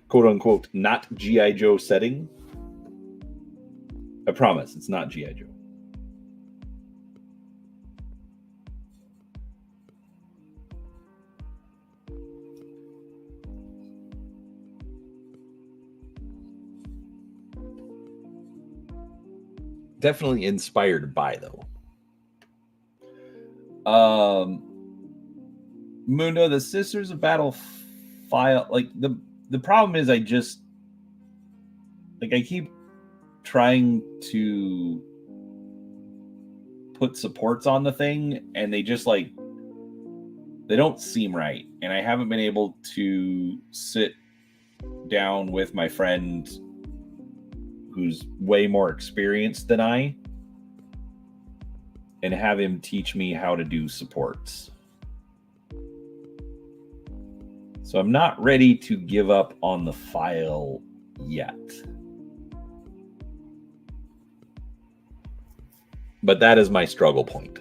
quote unquote not G.I. Joe setting. I promise it's not G.I. Joe. Definitely inspired by, though. Mundo, the Sisters of Battle file, like the problem is I keep trying to put supports on the thing and they just they don't seem right, and I haven't been able to sit down with my friend who's way more experienced than I and have him teach me how to do supports. So I'm not ready to give up on the file yet. But that is my struggle point.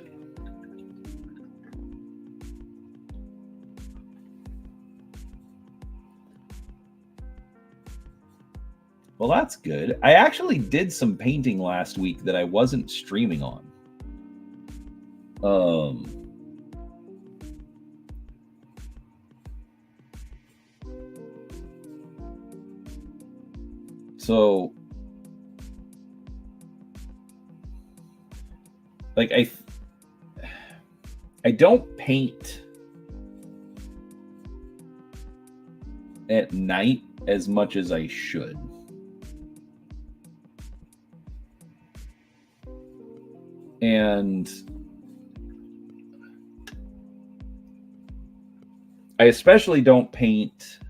Well, that's good. I actually did some painting last week that I wasn't streaming on. So, like, I don't paint at night as much as I should. And I especially don't paint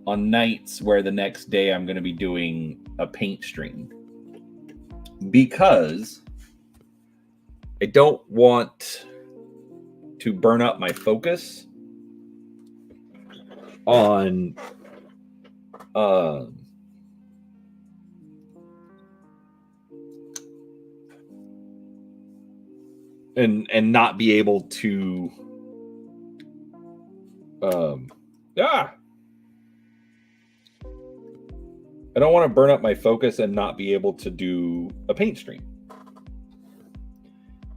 on nights where the next day I'm going to be doing a paint stream, because I don't want to burn up my focus on and not be able to I don't want to burn up my focus and not be able to do a paint stream.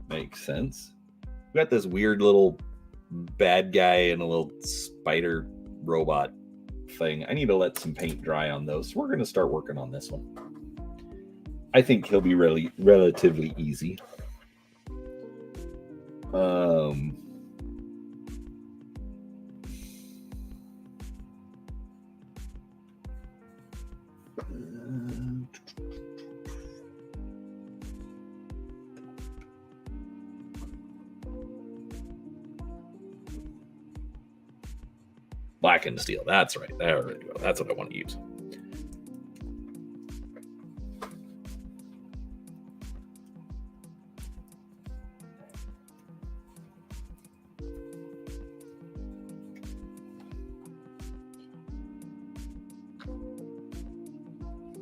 Makes sense. We got this weird little bad guy and a little spider robot thing. I need to let some paint dry on those. So we're going to start working on this one. I think he'll be really relatively easy. Black and steel. That's right. There we go. That's what I want to use.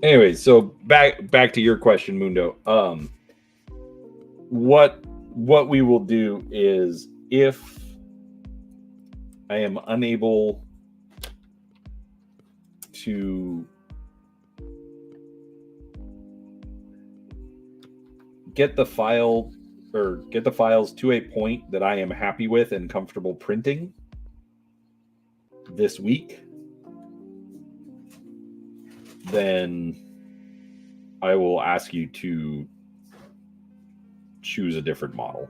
Anyway, so back to your question, Mundo. What we will do is, if I am unable to get the file or get the files to a point that I am happy with and comfortable printing this week, then I will ask you to choose a different model.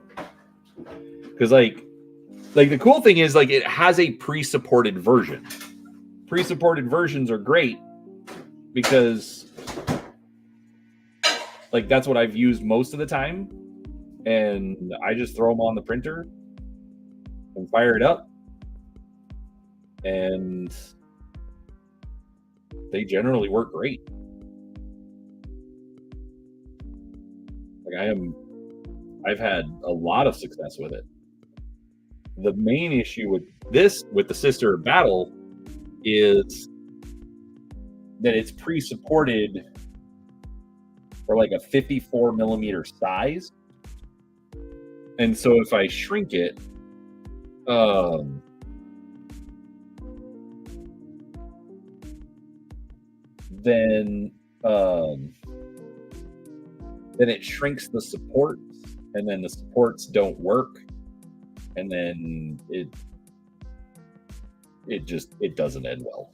Because like the cool thing is, like, it has a pre-supported version. Pre-supported versions are great because, like, that's what I've used most of the time, and I just throw them on the printer and fire it up, and they generally work great. Like, I've had a lot of success with it. The main issue with the Sister of Battle is that it's pre-supported for like a 54 millimeter size. And so if I shrink it, then it shrinks the supports, and then the supports don't work, and then it doesn't end well.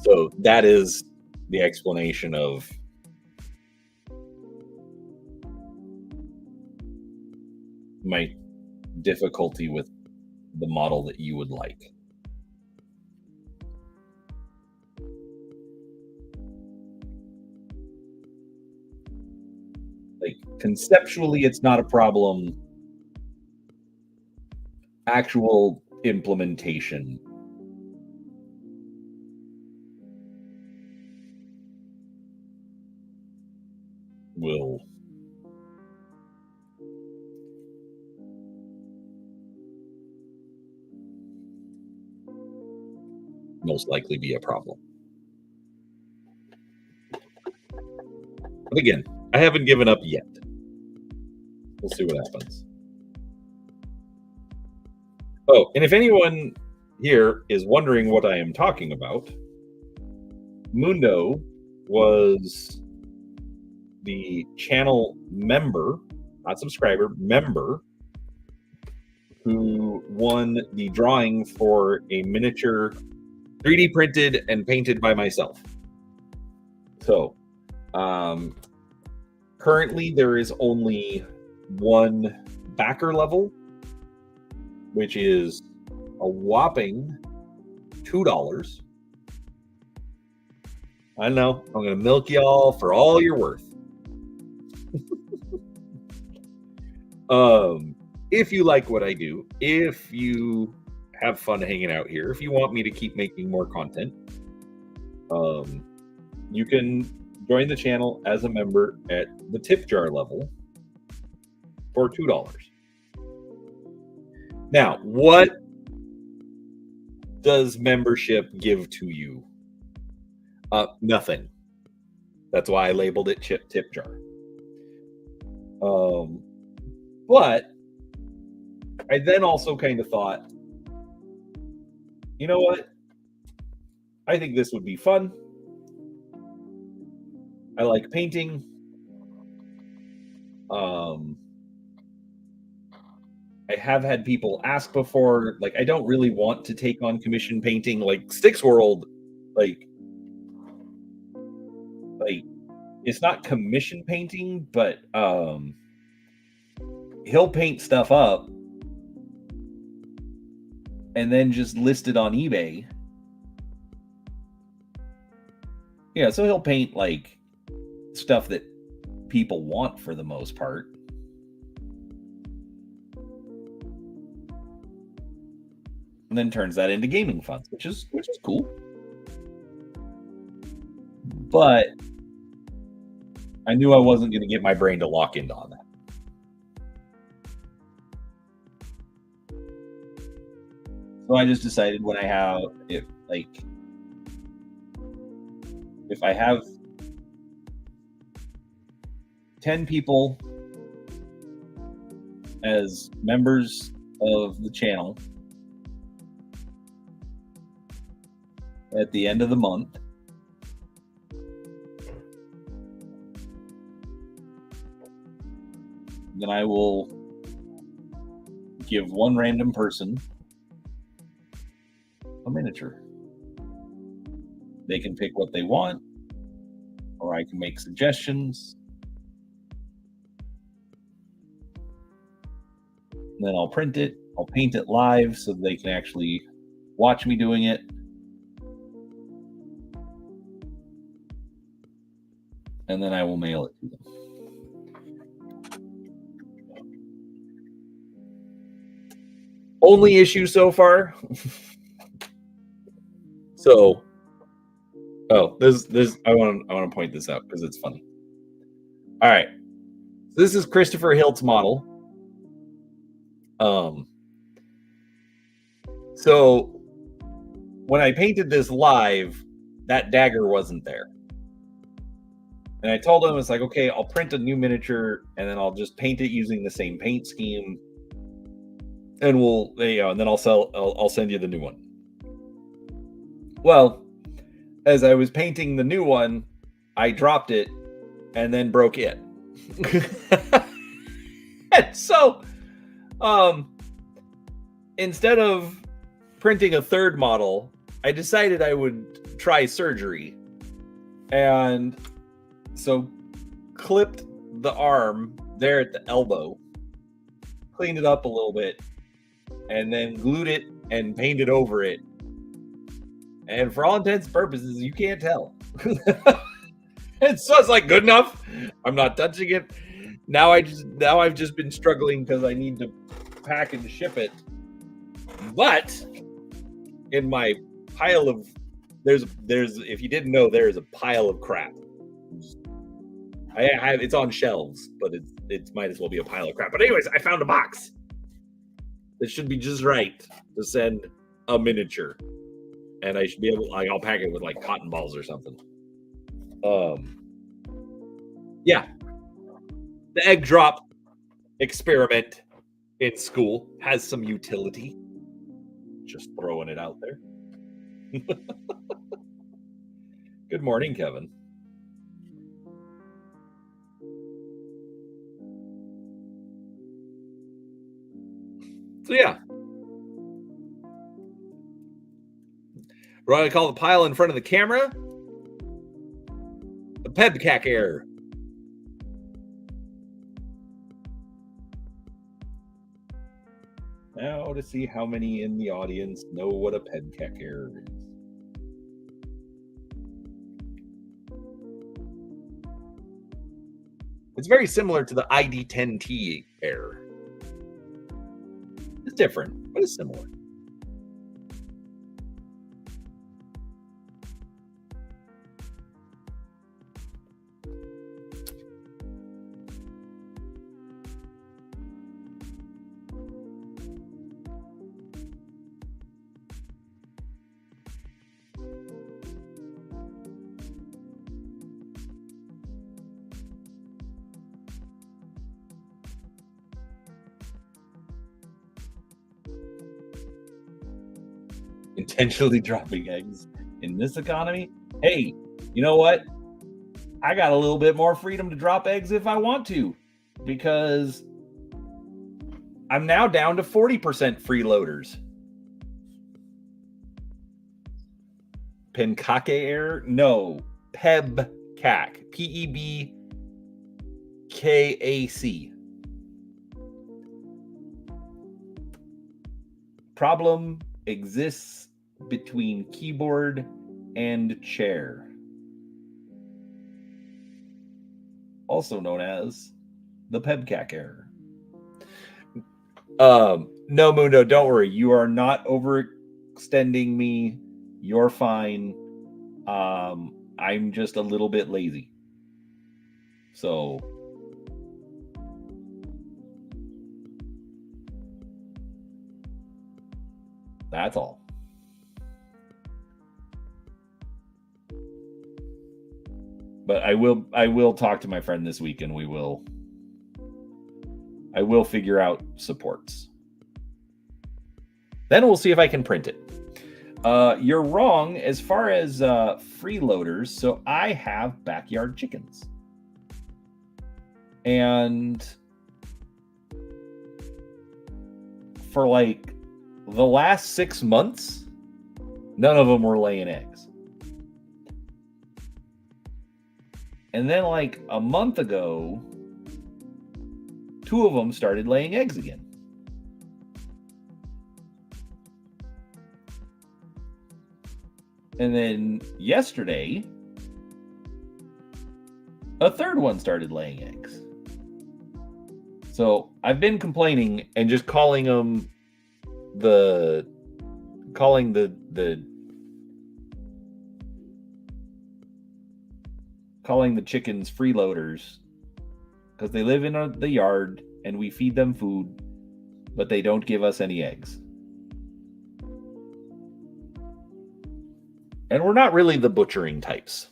So that is the explanation of my difficulty with the model that you would like. Like, conceptually, it's not a problem. Actual implementation will most likely be a problem. But again, I haven't given up yet. We'll see what happens. Oh, and if anyone here is wondering what I am talking about, Mundo was the channel member, not subscriber, member, who won the drawing for a miniature 3D printed and painted by myself. So, currently there is only one backer level, which is a whopping $2. I know, I'm going to milk y'all for all you're worth. If you like what I do, if you have fun hanging out here, if you want me to keep making more content, you can join the channel as a member at the tip jar level for $2. Now, what does membership give to you? Nothing. That's why I labeled it tip jar. But I then also kind of thought, you know what? I think this would be fun. I like painting. I have had people ask before, like, I don't really want to take on commission painting. Like Sticks World, like it's not commission painting, but he'll paint stuff up and then just list it on eBay. Yeah, so he'll paint like stuff that people want for the most part. And then turns that into gaming funds, which is cool. But I knew I wasn't going to get my brain to lock into on that. So I just decided when I have, if I have 10 people as members of the channel at the end of the month, then I will give one random person a miniature. They can pick what they want, or I can make suggestions. And then I'll print it. I'll paint it live so they can actually watch me doing it. And then I will mail it to them. Only issue so far. So, this I want to point this out because it's funny. All right, so this is Christopher Hilt's model. So when I painted this live, that dagger wasn't there. And I told him, it's like, okay, I'll print a new miniature and then I'll just paint it using the same paint scheme. And we'll, and then I'll send you the new one. Well, as I was painting the new one, I dropped it and then broke it. And so, instead of printing a third model, I decided I would try surgery. And so clipped the arm there at the elbow, cleaned it up a little bit, and then glued it and painted over it. And for all intents and purposes, you can't tell. And so it's like, good enough. I'm not touching it. Now I've just been struggling because I need to pack and ship it. But in my pile of there's if you didn't know, there is a pile of crap. It's on shelves, but it might as well be a pile of crap. But anyways, I found a box that should be just right to send a miniature. And I should be able, like, I'll pack it with like cotton balls or something. Yeah. The egg drop experiment in school has some utility. Just throwing it out there. Good morning, Kevin. So yeah. What do I call the pile in front of the camera? The Pebcac error. Now to see how many in the audience know what a Pebcac error is. It's very similar to the ID10T error. It's different, but it's similar. Intentionally dropping eggs in this economy. Hey, you know what? I got a little bit more freedom to drop eggs if I want to, because I'm now down to 40% freeloaders. Pebcac error? No, Pebcac. Pebkac. Problem exists between keyboard and chair, also known as the Pebcac error. No, Mundo, don't worry. You are not overextending me. You're fine. I'm just a little bit lazy. So that's all. But I will talk to my friend this week, and I will figure out supports. Then we'll see if I can print it. You're wrong as far as freeloaders. So I have backyard chickens, and for like the last 6 months, none of them were laying eggs. And then like a month ago, 2 of them started laying eggs again. And then yesterday, a 3rd one started laying eggs. So I've been complaining and just calling the chickens freeloaders, because they live in the yard and we feed them food, but they don't give us any eggs. And we're not really the butchering types.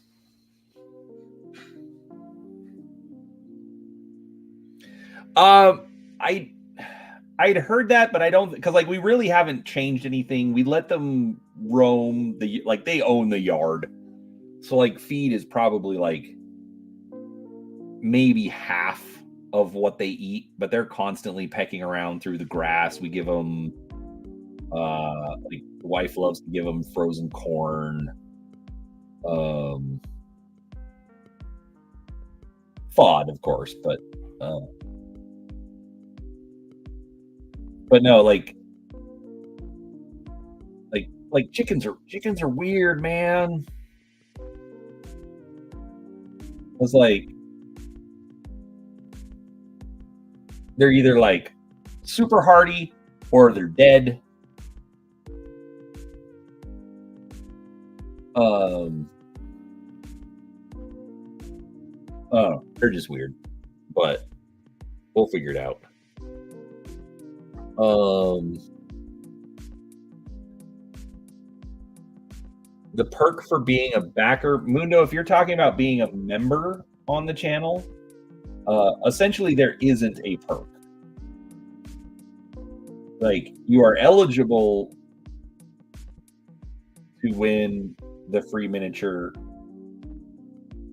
I'd heard that, but I don't, because like we really haven't changed anything. We let them roam they own the yard. So like feed is probably like maybe half of what they eat, but they're constantly pecking around through the grass. We give them like the wife loves to give them frozen corn, fod, of course, but no, like chickens are weird, man. It's like they're either like super hardy or they're dead. Oh, they're just weird, but we'll figure it out. The perk for being a backer, Mundo, if you're talking about being a member on the channel, essentially there isn't a perk. like you are eligible to win the free miniature.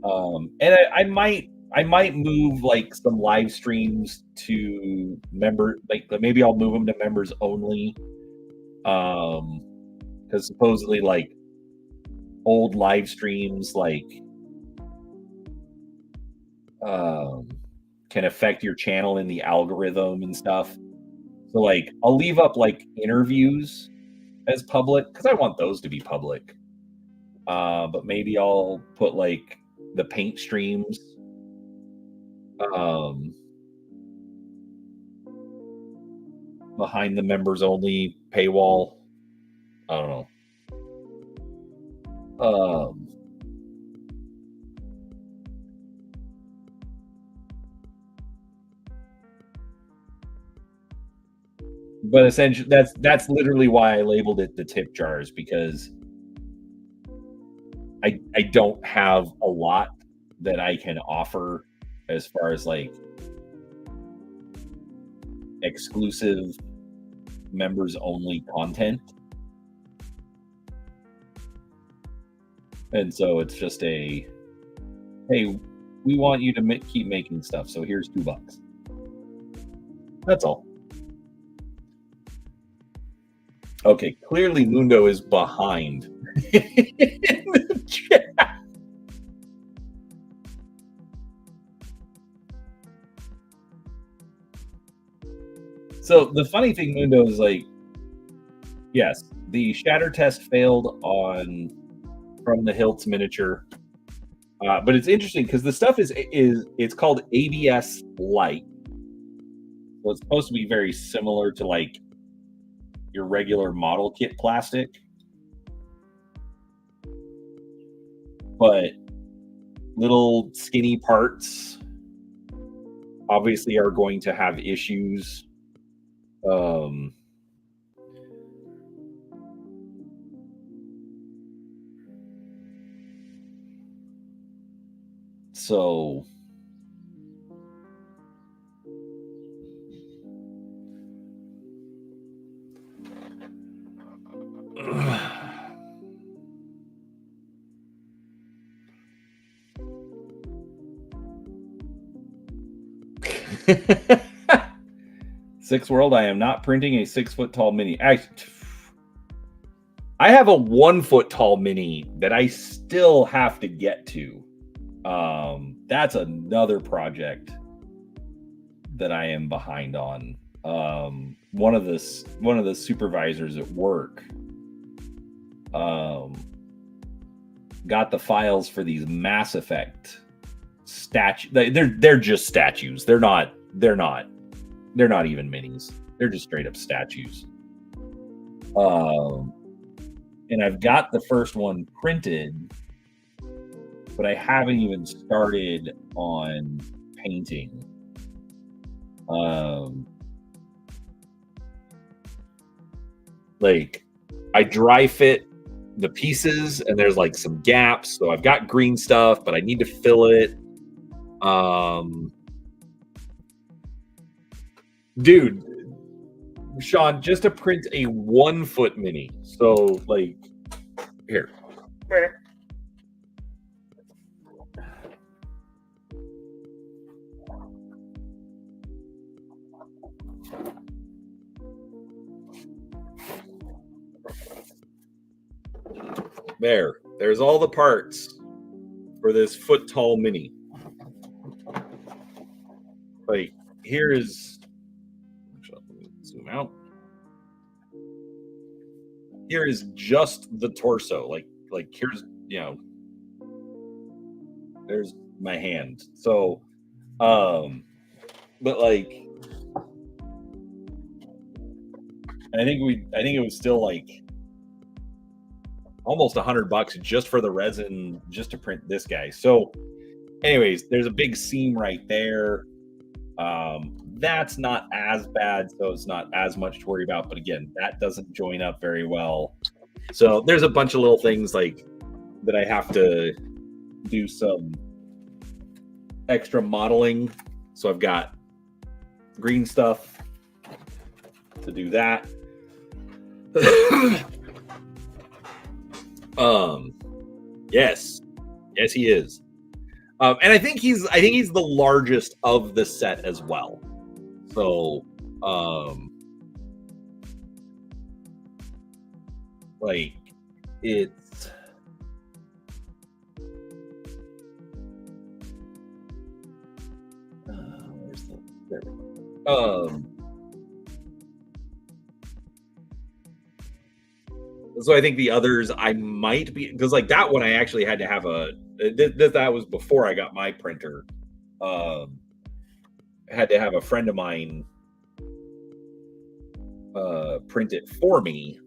And I might move like some live streams to member, like maybe I'll move them to members only. Because supposedly like old live streams like can affect your channel in the algorithm and stuff. So like I'll leave up like interviews as public because I want those to be public. But maybe I'll put like the paint streams behind the members only paywall. I don't know. But essentially that's literally why I labeled it the tip jars, because I don't have a lot that I can offer as far as like exclusive members only content. And so it's just a, hey, we want you to keep making stuff, so here's $2. That's all. Okay, clearly Mundo is behind in the chat. So the funny thing, Mundo, is like, yes, the shatter test failed from the Hiltz miniature, but it's interesting because the stuff is it's called ABS Light, so it's supposed to be very similar to like your regular model kit plastic, but little skinny parts obviously are going to have issues. So Six World, I am not printing a 6 foot tall mini. I have a 1 foot tall mini that I still have to get to. That's another project that I am behind on. One of the supervisors at work got the files for these Mass Effect statues. They're just statues. They're not even minis. They're just straight up statues. And I've got the first one printed, but I haven't even started on painting. Like I dry fit the pieces and there's like some gaps, so I've got green stuff, but I need to fill it. Dude, Sean, just to print a 1 foot mini. So like here. There's all the parts for this foot tall mini. Like here is, let me zoom out. Here is just the torso. Like here's, there's my hand. So, but like, I think it was still like almost $100 just for the resin, just to print this guy. So anyways, there's a big seam right there. That's not as bad, so it's not as much to worry about. But again, that doesn't join up very well. So there's a bunch of little things like that I have to do some extra modeling. So I've got green stuff to do that. Yes, he is. And I think he's the largest of the set as well. So, like it's where's the there we go. So I think the others I might be, because like that one I actually had to have that was before I got my printer. I had to have a friend of mine print it for me.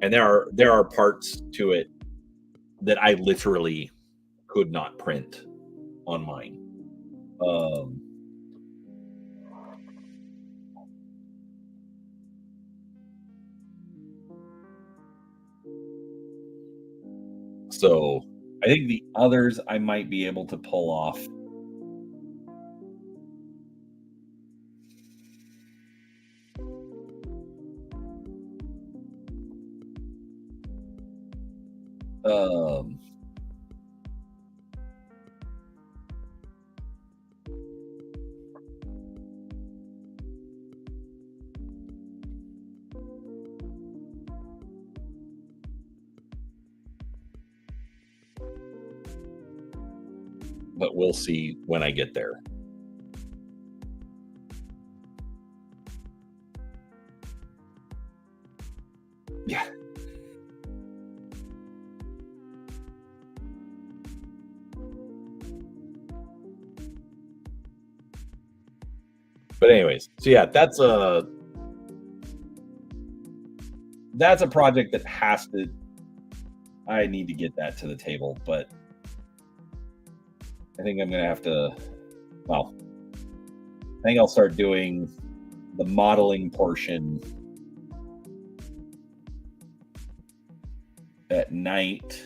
And there are parts to it that I literally could not print on mine. So I think the others I might be able to pull off. But we'll see when I get there. Yeah. But anyways, so yeah, that's a project that I need to get that to the table, but I think I'm going to have to, well, I think I'll start doing the modeling portion at night.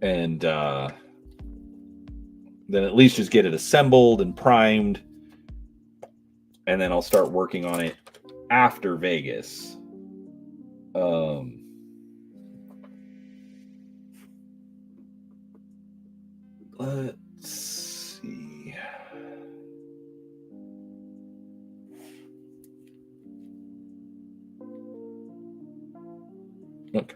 And then at least just get it assembled and primed, and then I'll start working on it after Vegas. Let's see. Okay.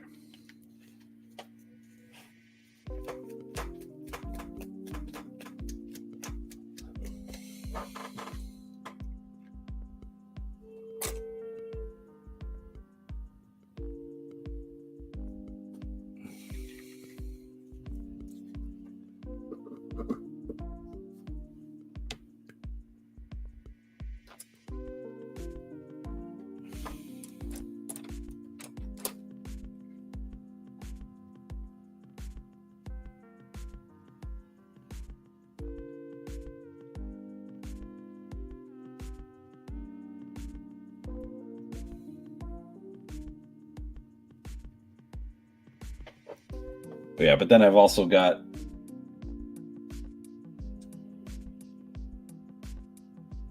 Yeah, but then I've also got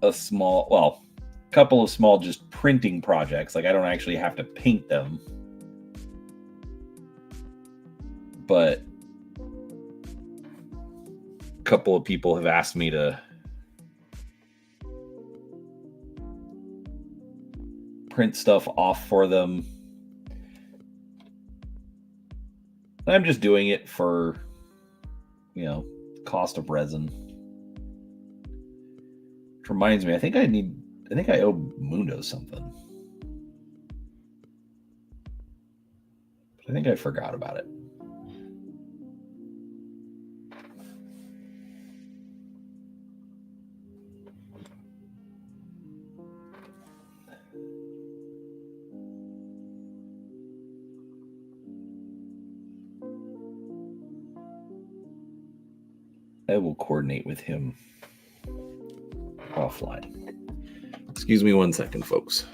a couple of small just printing projects. Like I don't actually have to paint them, but a couple of people have asked me to print stuff off for them. I'm just doing it for, cost of resin. Which reminds me, I think I owe Mundo something. But I think I forgot about it. I will coordinate with him offline. Excuse me one second, folks.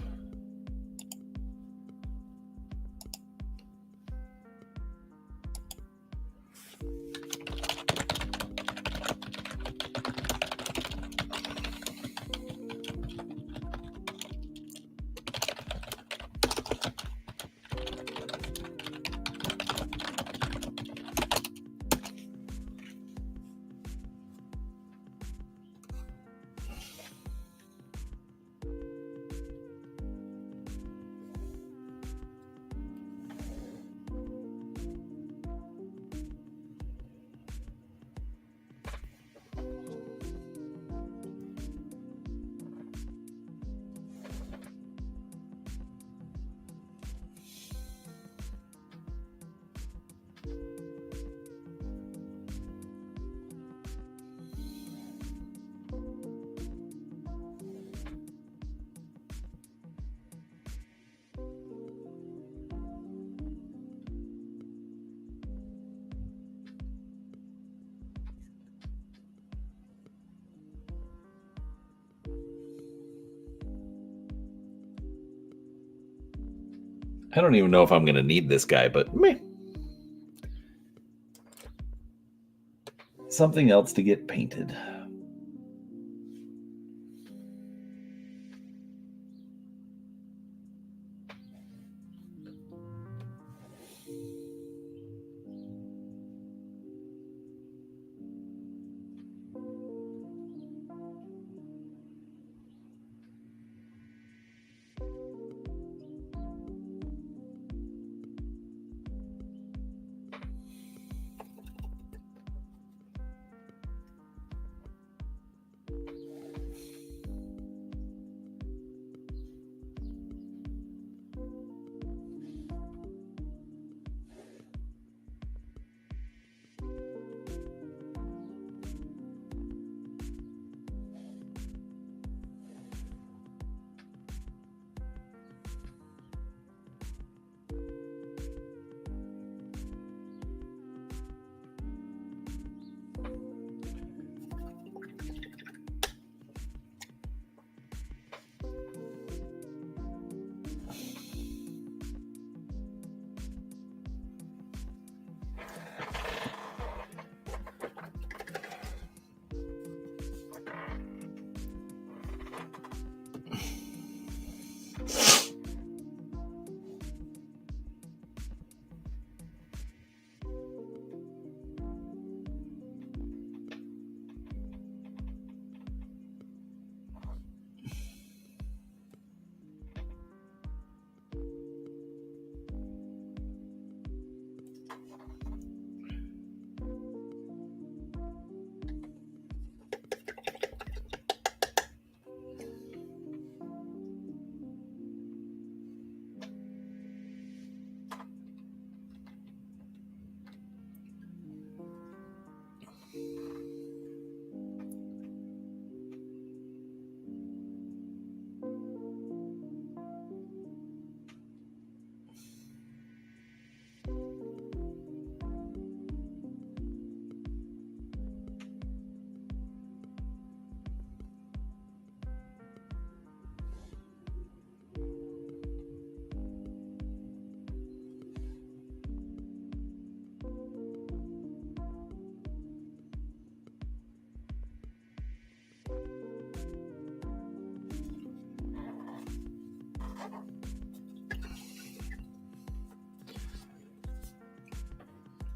I don't even know if I'm going to need this guy, but meh. Something else to get painted.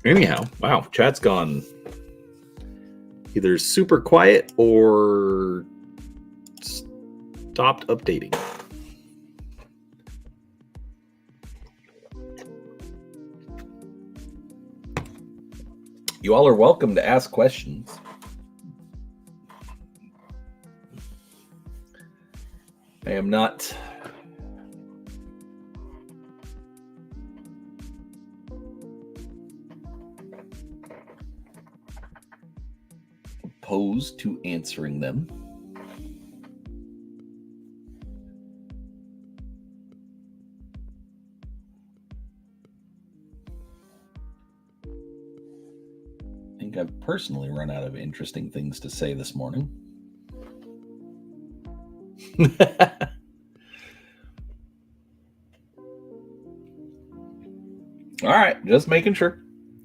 Anyhow, wow, chat's gone either super quiet or stopped updating. You all are welcome to ask questions. I am not opposed to answering them. I think I've personally run out of interesting things to say this morning. All right, just making sure.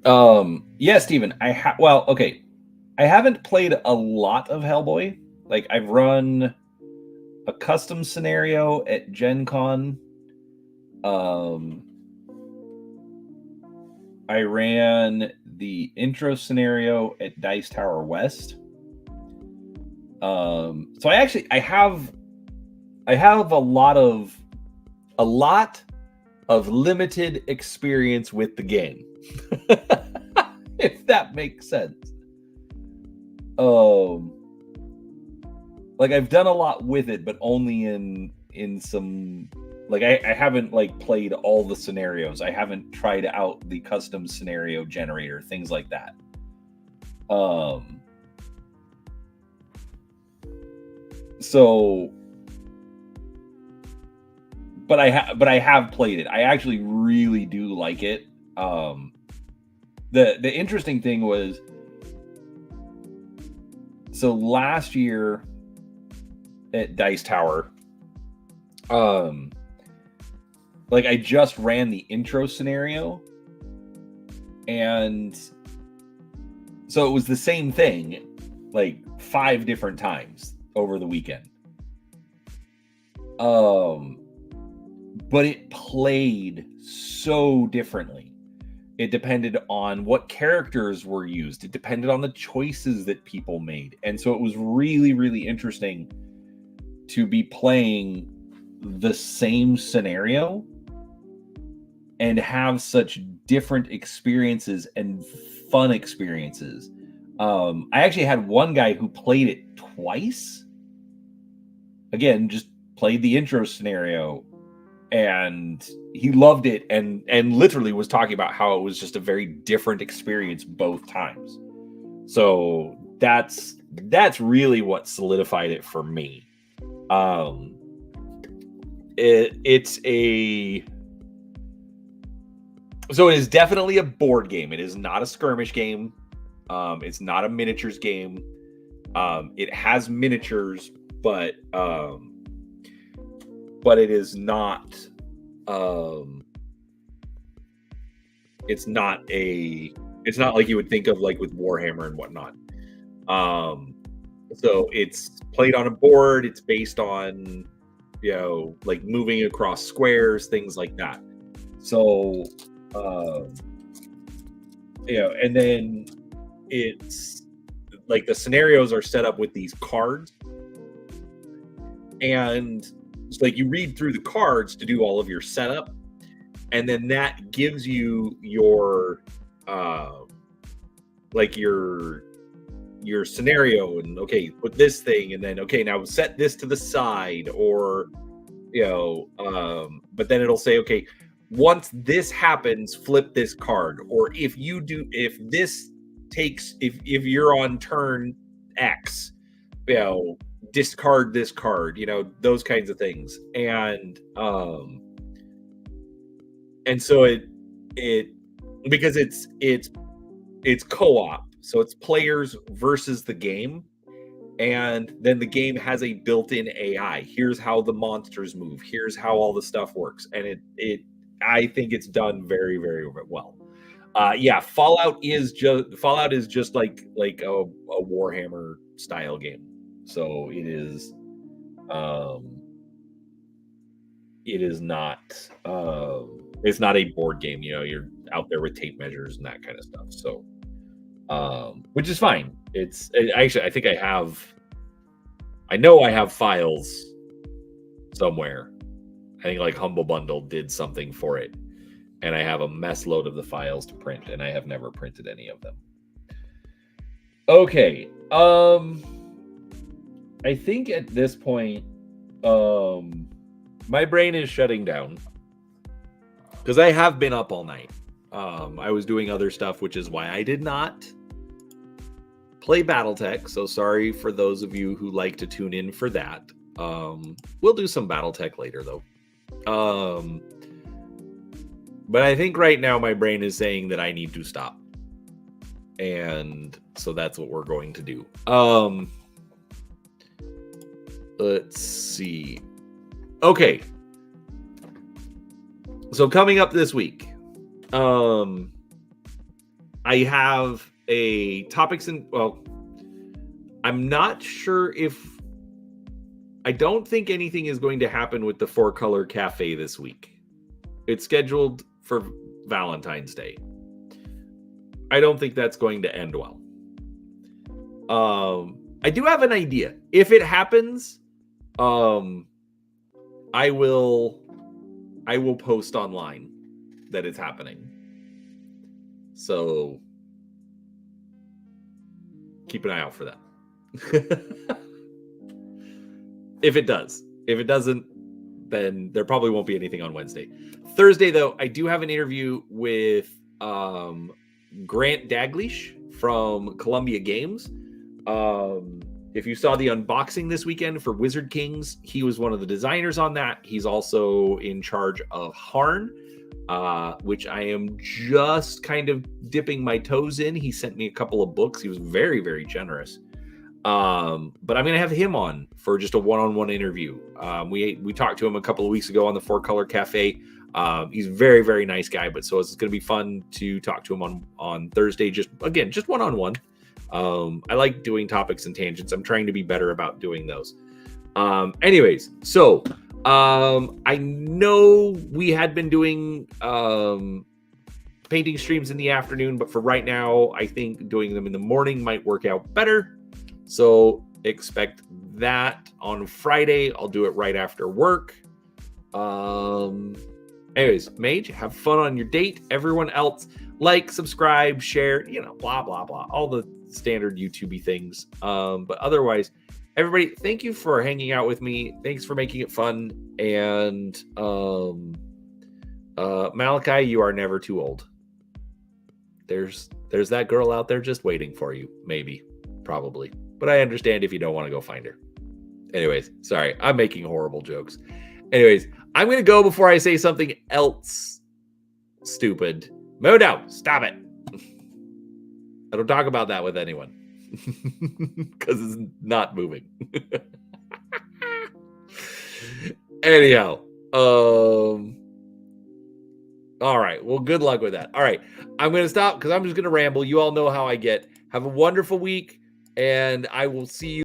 Yeah, Steven, okay. I haven't played a lot of Hellboy. Like, I've run a custom scenario at Gen Con. I ran the intro scenario at Dice Tower West. So I have a lot of limited experience with the game. If that makes sense. Like, I've done a lot with it, but only in some, like, I haven't like played all the scenarios. I haven't tried out the custom scenario generator, things like that. So, but I have played it. I actually really do like it. The interesting thing was, so last year at Dice Tower, like I just ran the intro scenario, and so it was the same thing like 5 different times over the weekend. But it played so differently. It depended on what characters were used. It depended on the choices that people made. And so it was really, really interesting to be playing the same scenario and have such different experiences and fun experiences. I actually had one guy who played it twice. Again, just played the intro scenario, and he loved it, and literally was talking about how it was just a very different experience both times. So that's really what solidified it for me. It is definitely a board game. It is not a skirmish game. It's not a miniatures game. It has miniatures, but it is not. It's not like you would think of like with Warhammer and whatnot. So it's played on a board. It's based on, like moving across squares, things like that. So, and then it's like the scenarios are set up with these cards, and it's like you read through the cards to do all of your setup, and then that gives you your your scenario, and okay, put this thing, and then okay, now set this to the side, or but then it'll say, okay, once this happens, flip this card, or if this takes, if you're on turn X, discard this card, those kinds of things. And so it because it's co-op, so it's players versus the game, and then the game has a built-in AI. Here's how the monsters move, here's how all the stuff works, and I think it's done very, very well. Fallout is just like a Warhammer style game. So it is not it's not a board game. You're out there with tape measures and that kind of stuff. So which is fine. Actually, I think I know I have files somewhere. I think like Humble Bundle did something for it, and I have a mess load of the files to print, and I have never printed any of them. Okay. I think at this point, my brain is shutting down because I have been up all night. I was doing other stuff, which is why I did not play BattleTech. So sorry for those of you who like to tune in for that. We'll do some BattleTech later, though. But I think right now my brain is saying that I need to stop. And so that's what we're going to do. Let's see. Okay. So coming up this week, I have a topics I'm not sure I don't think anything is going to happen with the 4-Color Cafe this week. It's scheduled for Valentine's Day. I don't think that's going to end well. I do have an idea. If it happens, I will post online that it's happening. So keep an eye out for that. If it does. If it doesn't, then there probably won't be anything on Wednesday. Thursday, though, I do have an interview with Grant Daglish from Columbia Games. If you saw the unboxing this weekend for Wizard Kings, he was one of the designers on that. He's also in charge of Harn, which I am just kind of dipping my toes in. He sent me a couple of books. He was very, very generous. But I'm going to have him on for just a one-on-one interview. We talked to him a couple of weeks ago on the 4-Color Cafe. He's a very, very nice guy, but so it's going to be fun to talk to him on Thursday. Just one-on-one. I like doing topics and tangents. I'm trying to be better about doing those. Anyways, so I know we had been doing painting streams in the afternoon, but for right now, I think doing them in the morning might work out better. So expect that on Friday. I'll do it right after work. Anyways, Mage, have fun on your date. Everyone else, like, subscribe, share, blah, blah, blah. All the standard YouTube-y things. But otherwise, everybody, thank you for hanging out with me. Thanks for making it fun. And Malachi, you are never too old. There's that girl out there just waiting for you. Maybe. Probably. But I understand if you don't want to go find her. Anyways, sorry. I'm making horrible jokes. Anyways, I'm going to go before I say something else stupid. Modo, stop it. I don't talk about that with anyone. Because it's not moving. Anyhow. All right. Well, good luck with that. All right. I'm going to stop because I'm just going to ramble. You all know how I get. Have a wonderful week. And I will see you.